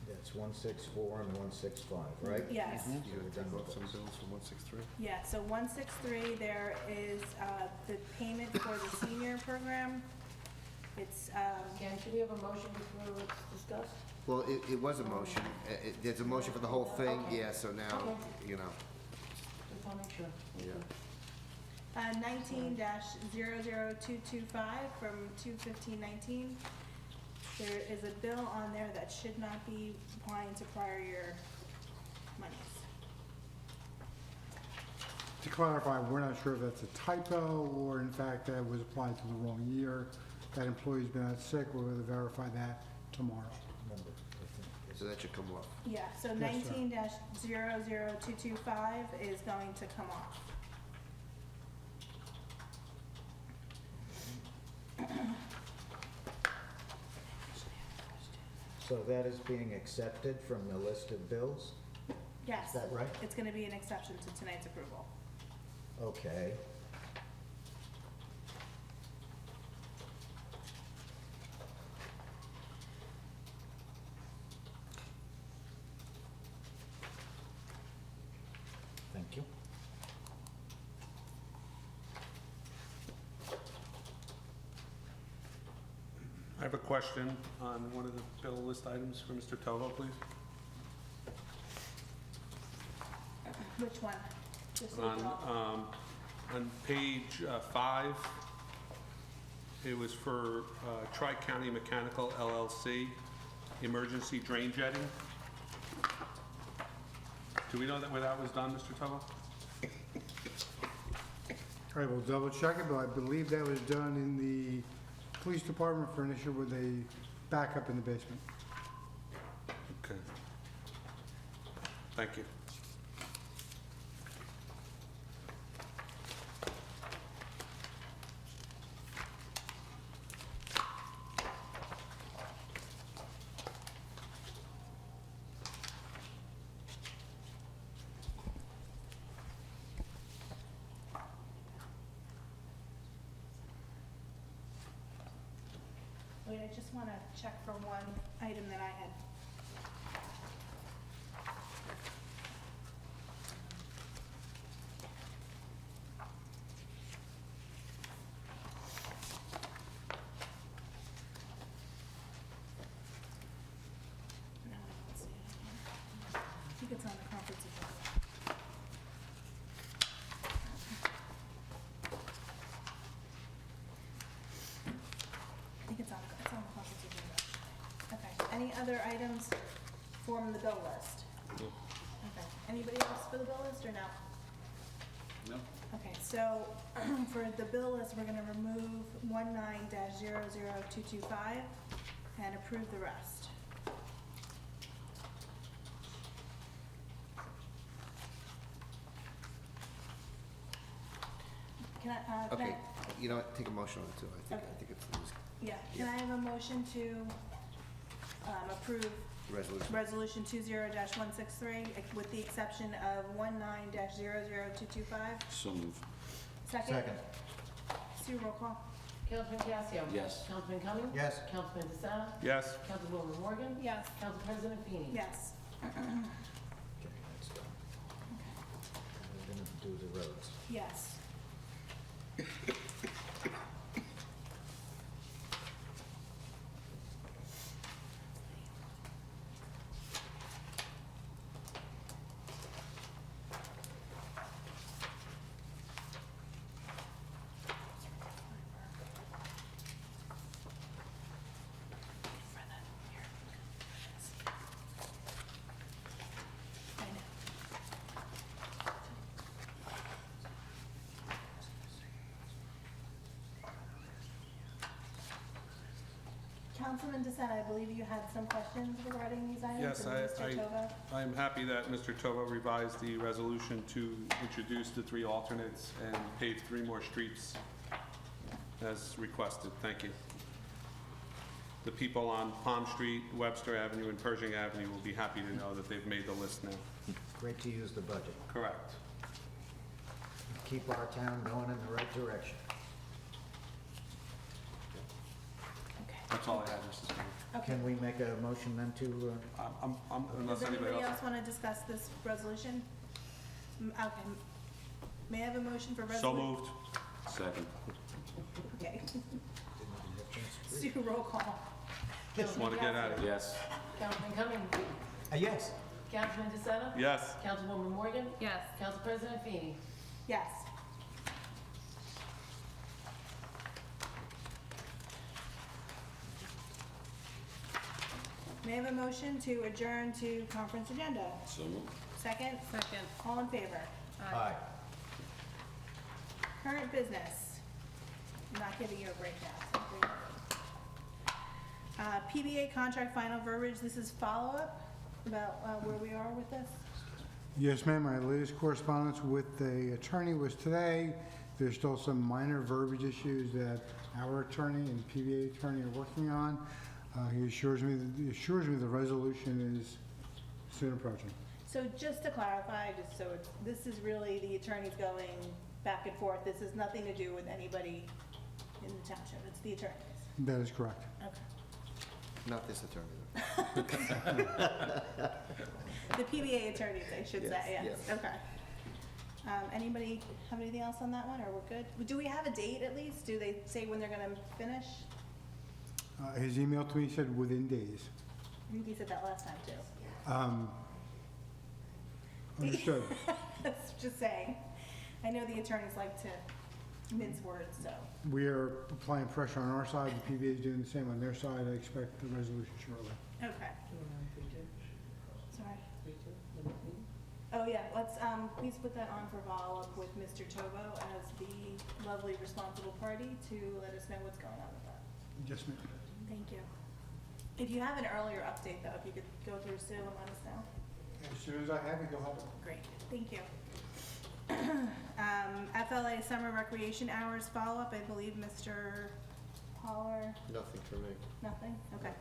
That's 164 and 165, right? Yes. So we're done with those. bills from 163? Yeah, so 163, there is the payment for the senior program. It's, Ken, should we have a motion before it's discussed? Well, it was a motion. There's a motion for the whole thing, Okay. yeah, so now, Okay. you know, Just want to make sure. yeah. 19-00225 from 2/15/19. There is a bill on there that should not be applying to prior year monies. To clarify, we're not sure if that's a typo or in fact that was applied to the wrong year. That employee's been out sick, we'll verify that tomorrow. Number, I think. So that should come off. Yeah, so Yes, sir. 19-00225 is going to come off. So that is being accepted from the list of bills? Yes. Is that right? It's gonna be an exception to tonight's approval. Okay. Thank you. I have a question on one of the bill list items for Mr. Tovo, please. Which one? Just so you know. On page 5, it was for Tri-County Mechanical LLC, emergency drain jetting. Do we know that where that was done, Mr. Tovo? All right, we'll double check it, but I believe that was done in the police department for an issue with a backup in the basement. Okay. Thank you. Wait, I just want to check for one item that I had. No, I don't see it here. I think it's on the conference agenda. I think it's on the conference agenda. Okay, any other items from the bill list? Okay, anybody else for the bill list or no? No? Okay, so for the bill list, we're gonna remove 19-00225 and approve the rest. Can I, Okay, you know what, take a motion on it too. I think it's yeah, can I have a motion to approve resolution. Resolution 20-163 with the exception of 19-00225? So moved. Second? Sue, roll call. Councilman Casio. Yes. Councilman Cummings. Yes. Councilman DeSena. Yes. Councilwoman Morgan. Yes. Council President Feeney. Yes. Okay, that's done. We're gonna do the roads. Yes. I know. Councilman DeSena, I believe you had some questions regarding these items? Yes, and Mr. Tova? I am happy that Mr. Tova revised the resolution to introduce the 3 alternates and pave 3 more streets as requested. Thank you. The people on Palm Street, Webster Avenue, and Pershing Avenue will be happy to know that they've made the list now. Great to use the budget. Correct. Keep our town going in the right direction. Okay. That's all I had, Mr. Chairman. Okay. Can we make a motion then to, Unless Does anybody anybody else. else want to discuss this resolution? Okay. May I have a motion for resolution? So moved. Second. Okay. Sue, roll call. Just want to get at it. Yes. Councilman Cummings. yes? Councilman DeSena. Yes. Councilwoman Morgan. Yes. Council President Feeney. Yes. May I have a motion to adjourn to conference agenda? So moved. Second? Second. All in favor? Aye. Current business. I'm not giving you a breakdown. PBA contract final verbiage, this is follow-up about where we are with this? Yes, ma'am, my latest correspondence with the attorney was today. There's still some minor verbiage issues that our attorney and PBA attorney are working on. He assures me the resolution is soon approaching. So just to clarify, just so this is really the attorneys going back and forth. This has nothing to do with anybody in the township. It's the attorneys. That is correct. Okay. Not this attorney, though. The PBA attorneys, I should say, Yes, yes. yes. Okay. Anybody have anything else on that one, or we're good? Do we have a date at least? Do they say when they're gonna finish? His email to me said within days. I think he said that last time too. Understood. Just saying. I know the attorneys like to mince words, so. We are applying pressure on our side. The PBA is doing the same on their side. I expect the resolution shortly. Okay. Sorry. Oh, yeah, let's, please put that on for follow-up with Mr. Tovo as the lovely responsible party to let us know what's going on with that. Yes, ma'am. Thank you. If you have an earlier update, though, if you could go through Sue and let us know. As soon as I have it, you'll have it. Great, thank you. FLA summer recreation hours follow-up, I believe Mr. Holler, Nothing for me. nothing? Okay.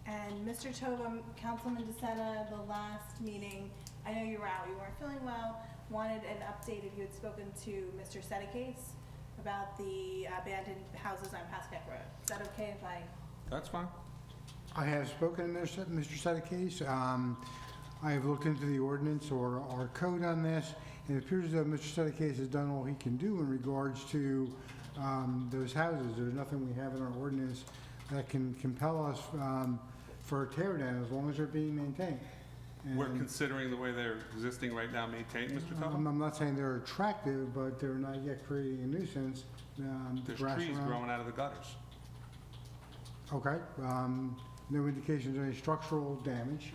And Mr. Tova, Councilman DeSena, the last meeting, I know you were out, you weren't feeling well, wanted an update if you had spoken to Mr. Sedekase about the abandoned houses on Pascack Road. Is that okay if I? That's fine. I have spoken to Mr. Sedekase. I have looked into the ordinance or our code on this, and it appears that Mr. Sedekase has done all he can do in regards to those houses. There's nothing we have in our ordinance that can compel us for a tear down as long as they're being maintained. We're And, considering the way they're existing right now maintained, Mr. Tuttle? I'm not saying they're attractive, but they're not yet creating a nuisance. There's Grass trees around. growing out of the gutters. Okay, no indications of any structural damage.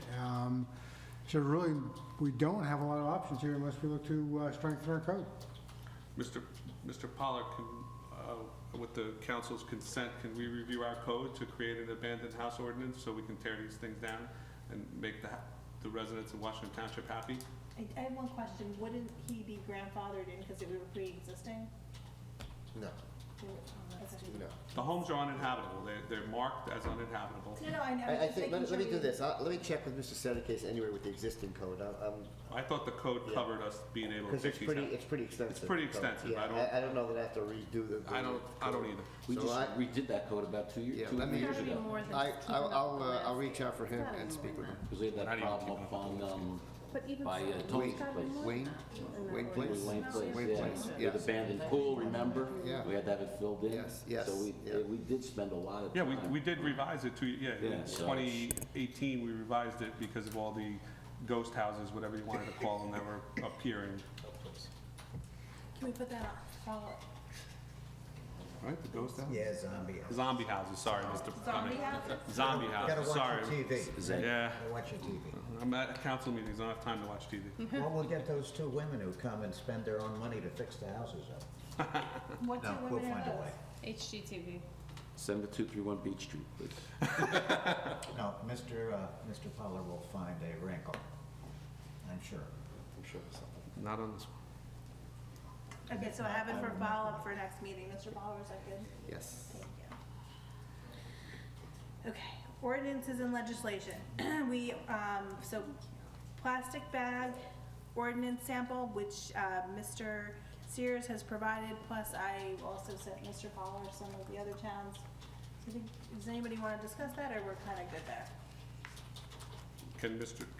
So really, we don't have a lot of options here unless we look to strengthen our code. Mr. Pollard, with the council's consent, can we review our code to create an abandoned house ordinance so we can tear these things down and make the residents of Washington Township happy? I have one question. Wouldn't he be grandfathered in because we were pre-existing? No, no. The homes are uninhabitable. They're marked as uninhabitable. No, I know. I think, let me do this. Let me check with Mr. Sedekase anyway with the existing code. I thought the code Yeah. covered us being able to Because fix these houses. it's pretty extensive. It's pretty the code. extensive. Yeah, I don't know that I have to redo the. I don't either. We So just I- redid that code about 2 years, Yeah, 2 let me- years Gotta be ago. more than I, just keeping up with the I'll reach out for him Gotta be and more speak than with him. Because we had Not that even problem keeping up up on, But even by so, Tony's it's gotta be place. more Wayne? than Wayne that. Place? Wayne Place, Wayne yeah. Place, With yes. abandoned pool, remember? Yeah. We had to have it filled in. Yes, yes, So yeah. we did spend a lot of Yeah, time. we did revise it in Yeah, so- 2018, we revised it because of all the ghost houses, whatever you wanted to call them, that were appearing. Can we put that on follow-up? Right, the ghost houses? Yeah, zombie. Zombie houses, sorry, Mr. Zombie houses? Zombie Gotta houses, watch sorry. your TV. Yeah, Gotta watch your TV. I'm at council meetings, I don't have time to watch TV. Well, we'll get those two women who come and spend their own money to fix the houses up. What two No, we'll women are find a those? way. HGTV. 7231 Beach Street, please. No, Mr. Pollard will find a wrinkle, I'm sure. I'm sure there's something. Not on this one. Okay, so I have it for follow-up for next meeting. Mr. Pollard, is that good? Yes. Thank you. Okay, ordinances and legislation. We, so plastic bag ordinance sample, which Mr. Sears has provided, plus I also sent Mr. Pollard some of the other towns. So I think, does anybody want to discuss that, or we're kind of good there?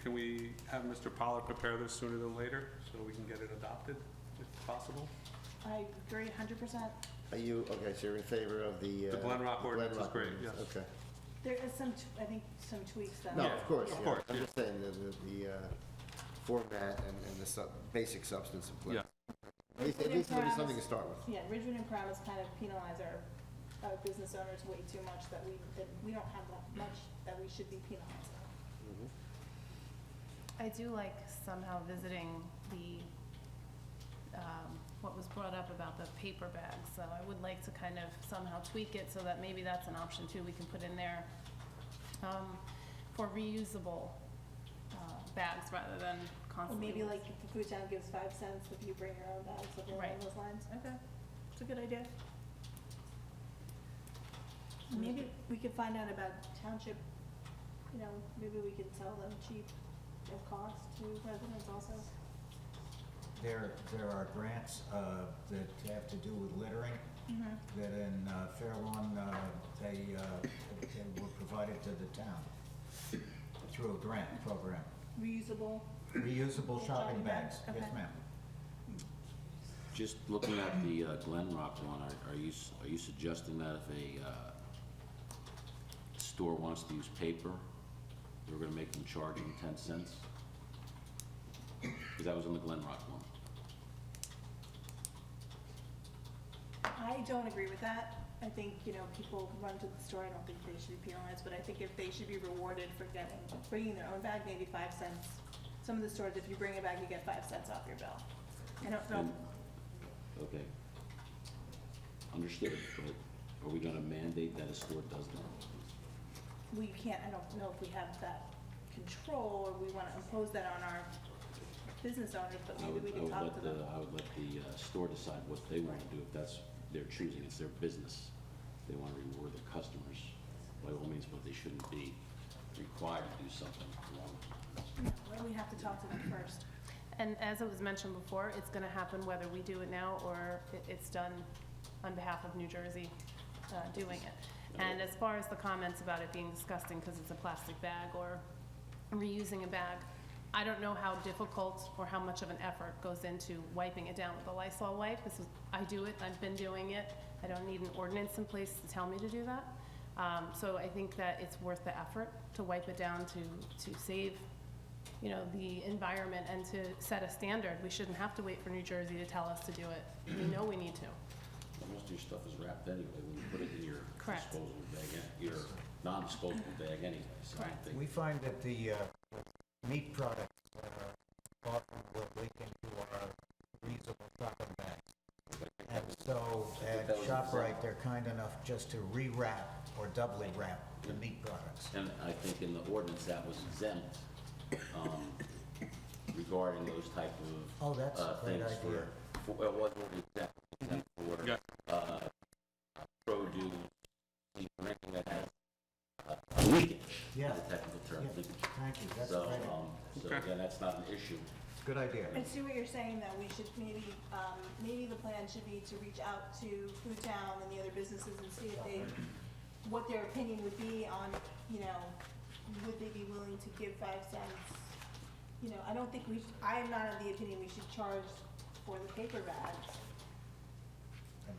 Can we have Mr. Pollard prepare this sooner than later, so we can get it adopted, if possible? I agree 100%. Are you, okay, so you're in favor of the... The Glen Rock ordinance is great, ordinance, yes. Okay. There is some, I think, some tweaks that. No, Yeah, of course, of yeah. course, I'm yeah. just saying the format and the basic substance of Glen. Yeah. At least there'll be something to start with. Yeah, Ridgewood and Paramus kind of penalize our business owners way too much, that we don't have that much that we should be penalized on. I do like somehow visiting the, what was brought up about the paper bags. So I would like to kind of somehow tweak it so that maybe that's an option too. We can put in there for reusable bags rather than Or constantly. maybe like if the food town gives 5 cents if you bring your own bag, something along Right. those lines. Okay, it's a good idea. Maybe we could find out about township, maybe we could sell them cheap at cost to residents also. There are grants that have to do with littering, that in Fair Lawn, they were provided to the town through a grant program. Reusable. Reusable shopping bags, yes Okay. ma'am. Just looking at the Glen Rock one, are you suggesting that if a store wants to use paper, we're gonna make them charge them 10 cents? Because that was on the Glen Rock one. I don't agree with that. I think, you know, people run to the store, I don't think they should be penalized, but I think if they should be rewarded for bringing their own bag, maybe 5 cents. Some of the stores, if you bring a bag, you get 5 cents off your bill. I don't know. Okay. Understood, but are we gonna mandate that a store does that? We can't, I don't know if we have that control, or we wanna impose that on our business owners, but maybe we can talk to them. I would let the store decide what they wanna do, if that's their choosing, it's their business. They wanna reward their customers, by all means, but they shouldn't be required to do something wrong. Well, we have to talk to them first. And as it was mentioned before, it's gonna happen whether we do it now or it's done on behalf of New Jersey doing it. And as far as the comments about it being disgusting because it's a plastic bag or reusing a bag, I don't know how difficult or how much of an effort goes into wiping it down with a Lysol wipe. I do it, I've been doing it. I don't need an ordinance in place to tell me to do that. So I think that it's worth the effort to wipe it down to save, you know, the environment and to set a standard. We shouldn't have to wait for New Jersey to tell us to do it. We know we need to. Most of your stuff is wrapped anyway, when you put it in your Correct. disposable bag, your non-disposable bag anyway, so I don't think. We find that the meat products often will leak into our reusable shopping bags. And so at ShopRite, they're kind enough just to re-wrap or doubly wrap the meat products. And I think in the ordinance that was exempt, regarding those type of, that's a great things idea. for, it wasn't exempt for, produce, anything that has leakage, Yeah. is the technical term, Yeah. leakage. Thank you, that's So, great. so again, that's not an issue. Good idea. I see what you're saying, that we should maybe, maybe the plan should be to reach out to Food Town and the other businesses and see if they, what their opinion would be on, you know, would they be willing to give 5 cents? You know, I don't think I am not of the opinion we should charge for the paper bags.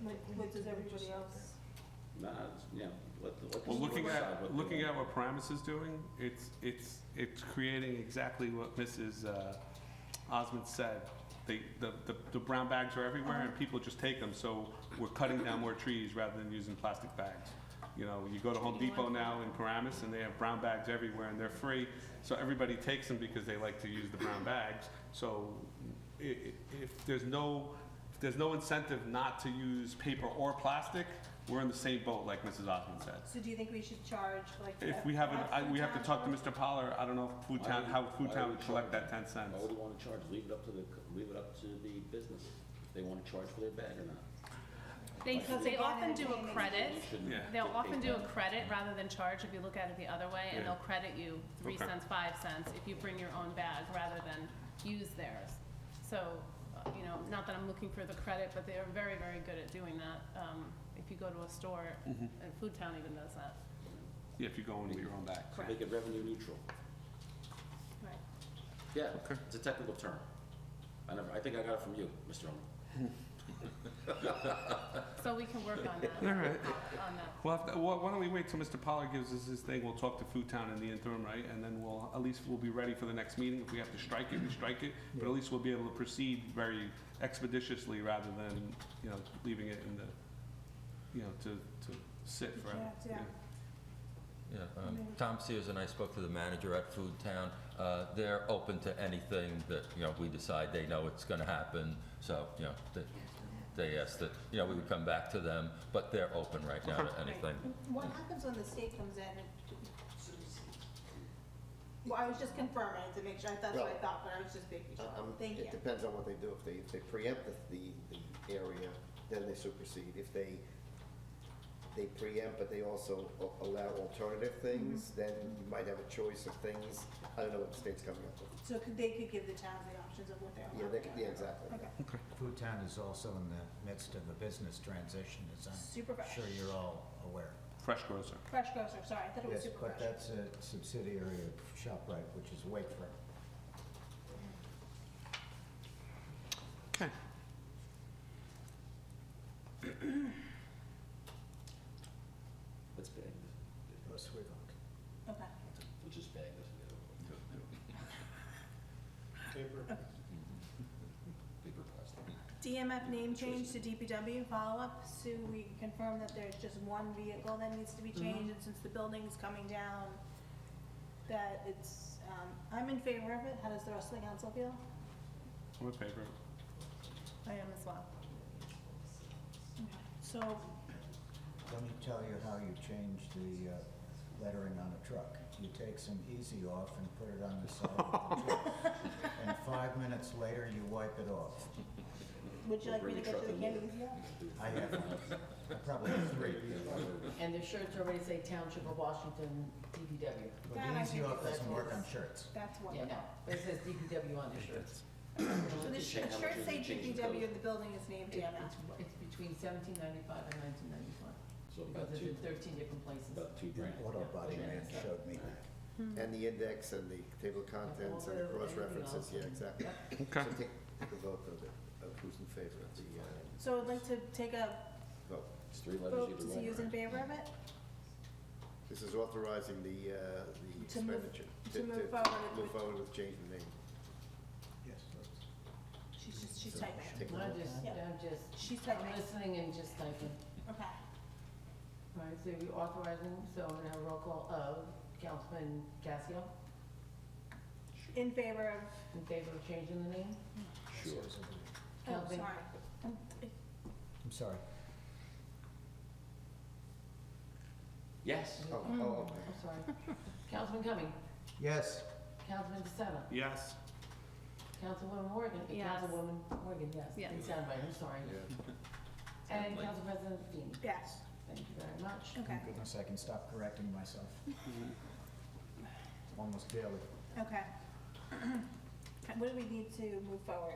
What does everybody else? Nah, yeah, let the Well, store looking decide at, what they looking want. at what Paramus is doing, it's creating exactly what Mrs. Osmond said. The brown bags are everywhere and people just take them, so we're cutting down more trees rather than using plastic bags. You know, you go to Home Depot now in Paramus and they have brown bags everywhere and they're free, so everybody takes them because they like to use the brown bags. So if there's no incentive not to use paper or plastic, we're in the same boat, like Mrs. Osmond said. So do you think we should charge like? If we have, we have to talk to Mr. Pollard. I don't know if Food Town, how Food Town would collect that 10 cents. Why would you wanna charge? Leave it up to the business, if they wanna charge for their bag or not. They often do a credit. Yeah. They'll often do a credit rather than charge if you look at it the other way, and Yeah. they'll credit you 3 Okay. cents, 5 cents if you bring your own bag rather than use theirs. So, you know, not that I'm looking for the credit, but they are very, very good at doing that. If you go to a store, and Food Town even does that. Yeah, if you go in with your own bag. Correct. Make it revenue neutral. Right. Yeah, it's a technical term. I think I got it from you, Mr. Owner. So we can work on that. All right. On that. Well, why don't we wait till Mr. Pollard gives us his thing? We'll talk to Food Town in the interim, right? And then at least we'll be ready for the next meeting. If we have to strike it, we strike it. But at least we'll be able to proceed very expeditiously rather than, you know, leaving it in the, you know, to sit forever. Yeah. Yeah, Tom Sears and I spoke to the manager at Food Town. They're open to anything that, you know, we decide. They know it's gonna happen, so, you know, they asked that, you know, we would come back to them, but they're open right now to anything. What happens when the state comes in and? Well, I was just confirming to make sure, that's what I thought, but I was just making sure. Thank you. It depends on what they do. If they preempt the area, then they supersede. If they preempt, but they also allow alternative things, then you might have a choice of things. I don't know what the state's coming up with. So they could give the towns the options of what they want. Yeah, exactly. Okay. Food Town is also in the midst of a business transition, as Super I'm fresh. sure you're all aware. Fresh grocer. Fresh grocer, sorry, I thought it was Yes, super but fresh. that's a subsidiary of ShopRite, which is Wakeford. Okay. Let's bag this. Okay. We'll just bag this. Paper. Paper plastic. Do CMF name change to DPW follow-up. Sue, we confirmed that there's just one vehicle that needs to be changed, and since the building's coming down, that it's, I'm in favor of it. How does the rest of the council feel? I'm in favor. I am as well. So, Let me tell you how you change the lettering on a truck. You take some easy off and put it on the side of the truck. And 5 minutes later, you wipe it off. would you like me to go to the candy easy? I have probably 3. And their shirts already say Township of Washington, DPW. But the easy off doesn't work on shirts. That's one. Yeah, no, but it says DPW on their shirts. So the shirts say DPW and the building is named TMF. It's between 1795 and 1995. So about Because two, there's 13 different places. about $2 grand. Auto body man showed me that. And the index and the table of contents and the cross-references, yeah, exactly. Okay. So take a vote of who's in favor of the So I'd like to take a vote. It's 3 letters vote either to way. use in favor of it, This is authorizing the To move- expenditure. to move forward Move with- forward with changing the name. Yes. she's typing. Take a I'm vote. just, She's I'm typing. listening and just typing. Okay. All right, so you're authorizing, so I'm gonna have a roll call of Councilman Casio In favor of, in favor of changing the name. Sure. oh, Councilman- sorry. I'm sorry. Yes. Oh, okay. I'm sorry. Councilman Cumming, Yes. Councilman DeSena, Yes. Councilwoman Morgan, Yes. Councilwoman Morgan, yes. Yes. Didn't sound right, I'm sorry. Yeah. And Council President Feeney. Yes. Thank you very much. Okay. Thank goodness I can stop correcting myself. Almost daily. Okay. What do we need to move forward?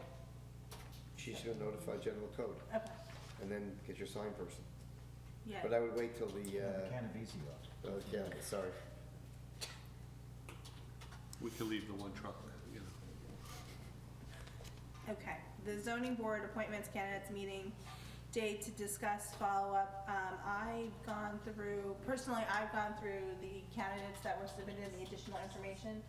She's gonna notify general code Okay. and then get your sign person. Yeah. But I would wait till the, The can of easy off. yeah, sorry. We could leave the one truck, you know. Okay, the zoning board appointments candidates meeting date to discuss follow-up. I've gone through the candidates that were submitted and the additional information.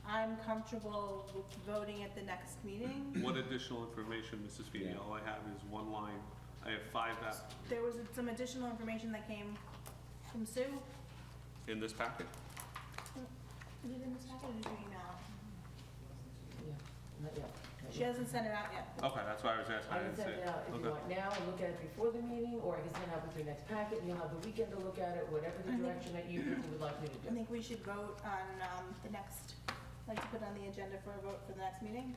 I'm comfortable with voting at the next meeting. What additional information, Mrs. Feeney? All I have is one line. I have 5 There was some additional information that came from Sue. in this packet. Is it in this packet or did you email? Yeah, not yet. She hasn't sent it out yet. Okay, that's why I was asking. I can didn't send see it out if you Okay. want now, and look at it before the meeting, or I can send it out with your next packet, and you'll have the weekend to look at it, whatever the direction that you would like me to I do. think we should vote on the next, like to put on the agenda for a vote for the next meeting.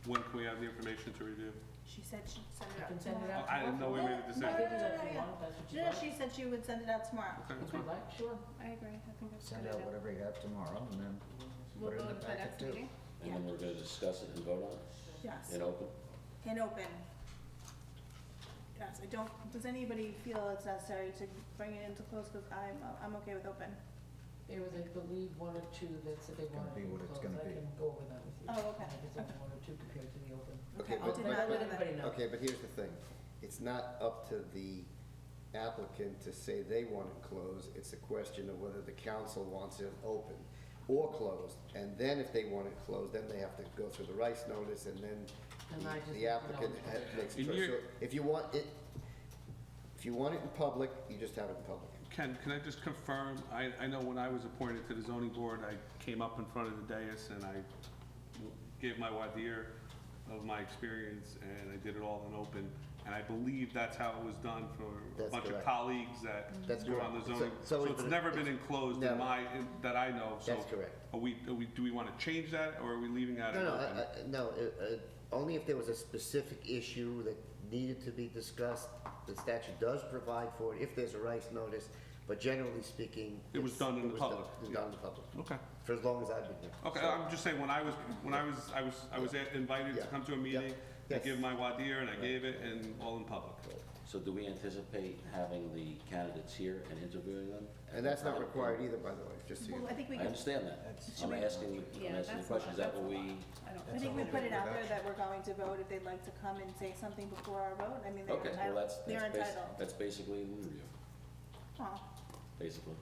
When can we have the information to review? She said she'd send it I out can send it tomorrow. out. I didn't know we made a I decision. can do that if Yeah. you want, if that's what you No, like. she said she would send it out tomorrow. Okay, that's If you fine. like, sure. I agree, I think that's a Send good out idea. whatever you have tomorrow and then We'll put it in vote the at the packet next too. meeting? And then we're gonna discuss it and vote on it Yes, in open? in open. Yes, I don't, does anybody feel it's necessary to bring it into close, because I'm okay with open. There was, I believe, 1 or 2 that said they It's gonna wanted be to what it's close. gonna I be. can go over that with you. Oh, okay, I think it's only okay. 1 or 2 compared to the open. Okay, Okay, I'll but- do But that I'll let then. everybody know. Okay, but here's the thing. It's not up to the applicant to say they want it closed. It's a question of whether the council wants it open or closed. And then if they want it closed, then they have to go through the rights notice and then And I just the let you know applicant what to do. makes a In choice. your- So if you want it in public, you just have it in public. Can I just confirm, I know when I was appointed to the zoning board, I came up in front of the dais and I gave my idea of my experience and I did it all in open. And I believe that's how it was done for a That's bunch of correct. colleagues that That's were on the correct. zoning. So So it's never been enclosed in Never. that I know. So That's correct. do we want to change that or are we leaving that open? No, only if there was a specific issue that needed to be discussed. The statute does provide for it if there's a rights notice, but generally speaking. It was done in the public. It was done in the public, Okay. for as long as I've been here. Okay, So- I'm just saying, I was invited to Yeah. come to a meeting, to Yes. give my wadir, and I gave it, and all in public. So do we anticipate having the candidates here and interviewing them? And that's not required either, by the way, just so you Well, know. I think we I could, understand that. That's- I'm asking the question, is that what we, I That's think a we whole put it out there reduction. that we're going to vote if they'd like to come and say something before our vote. I mean, they're okay, well, entitled, they're entitled. that's basically an interview, Oh, basically.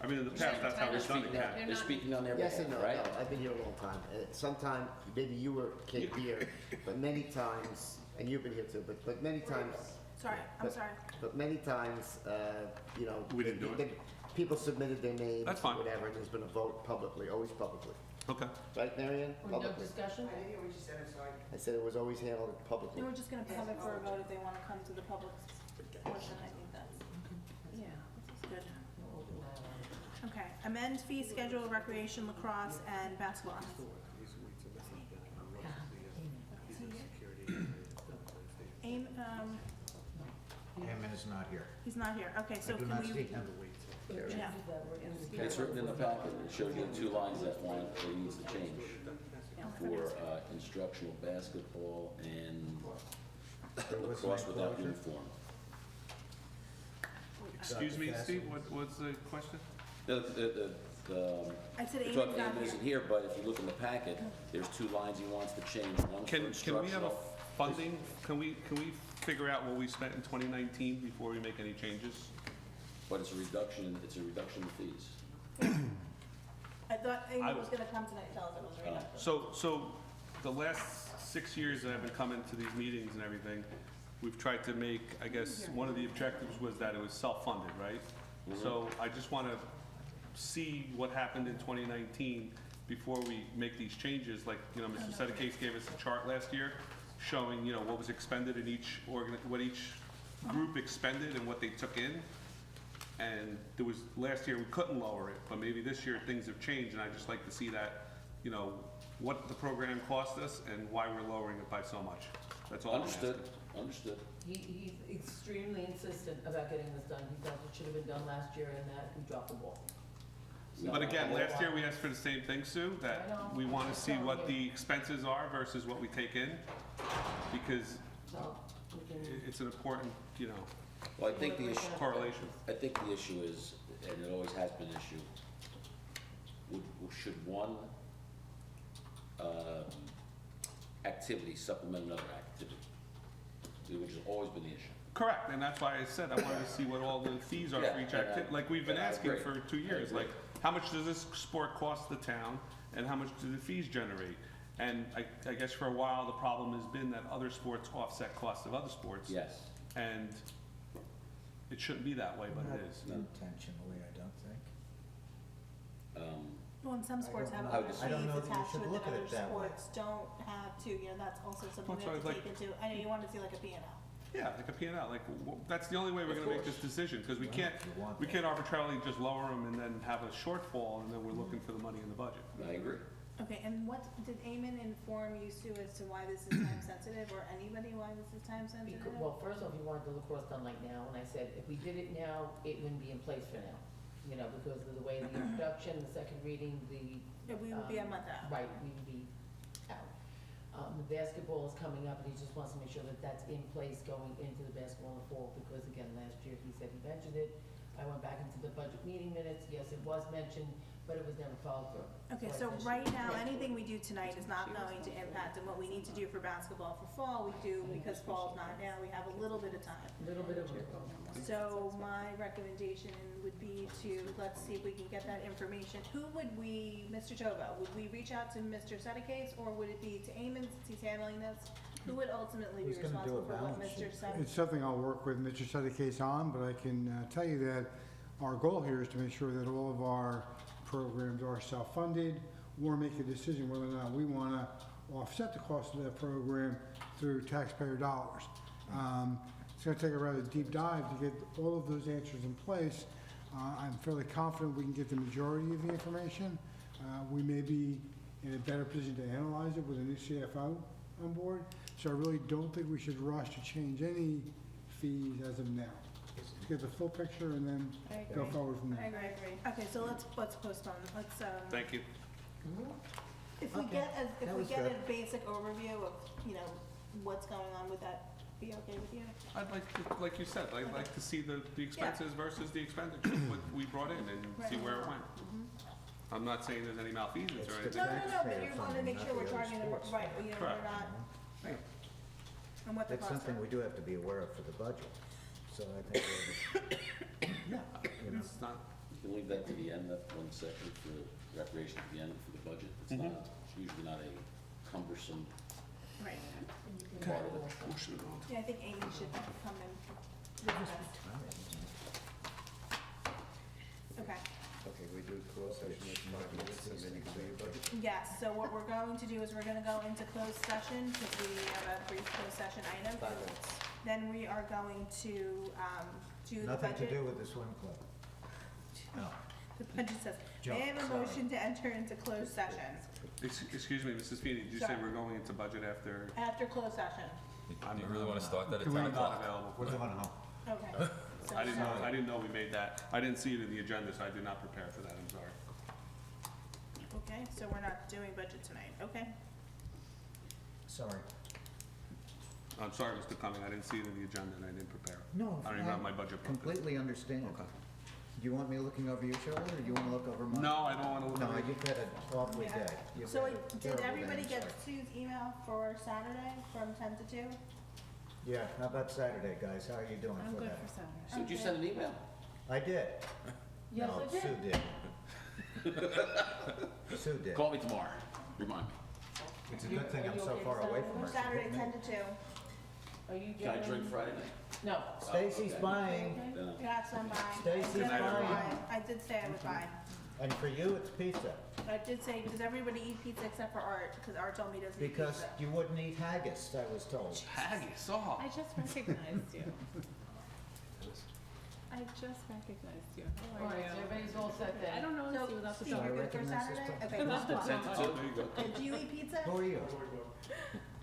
I mean, in the past, that's how They're we've done speaking it. on, Kat. they're speaking on their Yes and behalf, no, right? no, I've been here a long time. Sometime, maybe you came here, but many times, and you've been here too, but many times. Sorry, I'm sorry. But many times, you know. We didn't do it. People submitted their names. That's fine. Whatever, and there's been a vote publicly, always publicly. Okay. Right, Marion? Or no Publicly. discussion? I didn't hear what you said, I'm sorry. I said it was always handled publicly. They were just gonna have it for a vote if they wanna come to the public portion, I think that's, Yeah. this is good. Okay, amend fee schedule, recreation, lacrosse, and basketball. Aim, Hammond is not here. he's not here, okay, so I do can not we? see him. Yeah. It's written in the packet, it shows you the two lines that needs to change for instructional basketball and lacrosse without uniform. Excuse me, Steve, what's the question? I said We're Aim talking, is not Aim isn't here. here, but if you look in the packet, there's two lines he wants to change, one for Can we have a instructional. funding? Can we figure out what we spent in 2019 before we make any changes? But it's a reduction in fees. I thought Amy I- was gonna come tonight, tell us it was right after. So the last 6 years that I've been coming to these meetings and everything, we've tried to make, I guess, one of the objectives was that it was self-funded, right? So I just want to see what happened in 2019 before we make these changes. Like, you know, Mr. Sedekase gave us a chart last year showing, you know, what was expended in each what each group expended and what they took in. And there was, last year we couldn't lower it, but maybe this year things have changed, and I'd just like to see that, you know, what the program cost us and why we're lowering it by so much. That's all I'm asking. Understood. He's extremely insistent about getting this done. He felt it should have been done last year and that we dropped the ball. But again, last year we asked for the same thing, Sue, that I know. we want to see I'm what telling you. the expenses are versus what we take in, because So we can, it's an important, you know, Well, I think the issue, correlation. I think the issue is, and it always has been an issue, should one activity supplement another activity? Which has always been the issue. Correct, and that's why I said I wanted to see what all the fees are for each Yeah, and activity. Like we've been and I asking agree. for 2 years, I agree. like, how much does this sport cost the town, and how much do the fees generate? And I guess for a while, the problem has been that other sports offset costs of other sports. Yes. And it shouldn't be that way, but it is. Intentionally, I don't think. Well, and some sports have I other would fees just- I don't know that you attached to should it look that at other it that way. sports don't have too, you know, that's also something we That's have to why I take was into, I know you want to see like a P and L. Yeah, like a P&L, like, that's the only way we're Of gonna make this course. decision, because we Well, can't, if you want we that. can't arbitrarily just lower them and then have a shortfall, and then we're looking for the money in the budget. I agree. Okay, and what, did Eamon inform you, Sue, as to why this is time sensitive, or anybody why this is time sensitive? well, first off, he wanted the lacrosse done like now, and I said, if we did it now, it wouldn't be in place for now. You know, because of the way the introduction, the second reading, Yeah, we would be a month out. Right, we would be out. The basketball is coming up, and he just wants to make sure that that's in place going into the basketball in the fall, because again, last year, he said he mentioned it. I went back into the budget meeting minutes, yes, it was mentioned, but it was never followed through. Okay, I so mentioned right it. now, anything we do tonight is not going to impact on what we need to do for basketball for fall. We do, because fall's not now, we have a little bit of time. A little bit of, So my recommendation would be to, let's see if we can get that information. Who would we, Mr. Tovo, would we reach out to Mr. Sedekase, or would it be to Eamon, since he's handling this? Who would ultimately be Who's gonna do a responsible for what balance Mr. sheet? Sedekase? It's something I'll work with Mr. Sedekase on, but I can tell you that our goal here is to make sure that all of our programs are self-funded, or make a decision whether or not we want to offset the cost of that program through taxpayer dollars. It's going to take a rather deep dive to get all of those answers in place. I'm fairly confident we can get the majority of the information. We may be in a better position to analyze it with a new CFO on board. So I really don't think we should rush to change any fees as of now. Let's get the full picture and then I go agree. forward from I there. agree. Okay, so let's postpone, let's, Thank you. if we Okay, get, if that we was get a good. basic overview of, you know, what's going on, would that be okay with you? I'd like to, like you said, I'd like to see the expenses versus the expenditures, what we brought in, and see where it went. I'm not saying there's any malfeasance It's or the No, anything. no, no, but taxpayer you want to funding, make not sure the we're other targeting, sports right, you know, Correct. we're not, Right. and what the It's costs something are. we do have to be aware of for the budget. So I think, you know, It's not, You can leave that to the end, that one section for recreation at the end for the budget. It's not, it's usually not a cumbersome Right. Okay. Motion to go into Yeah, I think Amy should come in with us. Okay. Okay, we do close session in 5 minutes and then you can do your budget? Yes, so what we're going to do is we're gonna go into closed session, because we have a brief closed session item. 5 minutes. Then we are going to, do the budget. Nothing to do with the swim club. No. The budget says, Jump, may I have a sorry. motion to enter into closed session? Excuse me, Mrs. Feeney, did you say Sorry. we're going into budget after? After closed session. I'm You really want to start that at I'm 10 not o'clock? available. We're going home. Okay. So- I didn't know we made that. I didn't see it in the agenda, so I did not prepare for that, I'm sorry. Okay, so we're not doing budget tonight, okay? Sorry. I'm sorry, Mr. Cumming, I didn't see it in the agenda and I didn't prepare. No. I don't even have my budget book. Completely understand. Okay. Do you want me looking over your shoulder, or do you want to look over mine? No, I don't want to look No, at it. you've had an awfully Yeah. day. You've So had a did terrible day, everybody I'm get sorry. Sue's email for Saturday from 10 to 2? Yeah, how about Saturday, guys? How are you doing I'm for good that? for Saturday. So did you send an email? I did. Yes, No, I did. Sue did. Sue did. Call me tomorrow, remind me. It's a good thing I'm so far away from her. She Saturday, hit me. 10 to 2. Are you Can I getting? drink Friday night? No. Stacy's Okay. buying, Then You got some by. Stacy's I said I would buying. buy. I did say I would buy. and for you, it's pizza. I did say, does everybody eat pizza except for Art? Because Art told me he doesn't eat Because pizza. you wouldn't eat haggis, I was told. Haggis, oh. I just recognized you. I just recognized you. How All are right, you? so everybody's all set then. I don't know So, you without the Steve, I you're dog. good for recognize this Saturday? place. Okay, that's Ten fine. to two, there you go. Do you eat pizza? Who are you?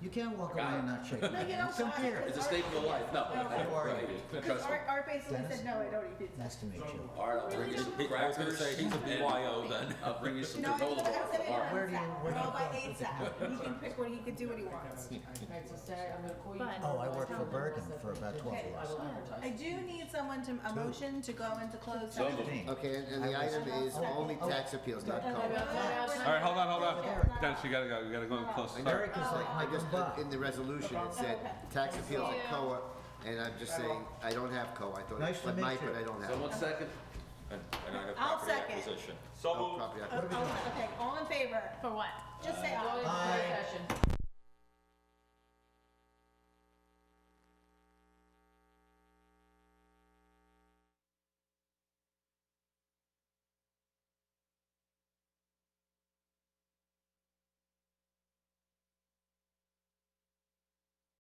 You can't walk Got away it. and not shake No, hands. you don't. Come go here. on, It's a Art- staple of life. No. Okay. How are you? Because Art basically Dennis? said, no, I don't eat pizza. Nice to meet you. All right, I'll bring you some I was crackers. gonna say, he's a BYO then. I'll bring you some No, I granola said bar it tomorrow. Where do you- where do We're all you by go? 8 Saturday. He can pick what he could do what he wants. All right, so Saturday, I'm gonna call you. But- Oh, I tomorrow. work for Bergen for about 12 Okay. years. I will advertise. I do need someone to, a motion to go into closed So session. moved. Okay, and the I was- item is only tax appeals, not Okay, COA. we're not- All right, hold on. Dennis, you gotta go, you gotta go in close. Eric is like my I just goodbye. put in the resolution, it said tax appeals and COA, and I'm just saying, I don't have COA. I thought Nice I to meet might, you. but I don't have it. Someone second? And I have I'll property second. acquisition. So Oh, moved. property Okay, all in favor? For what? Just say Go aye. into Aye. closed session.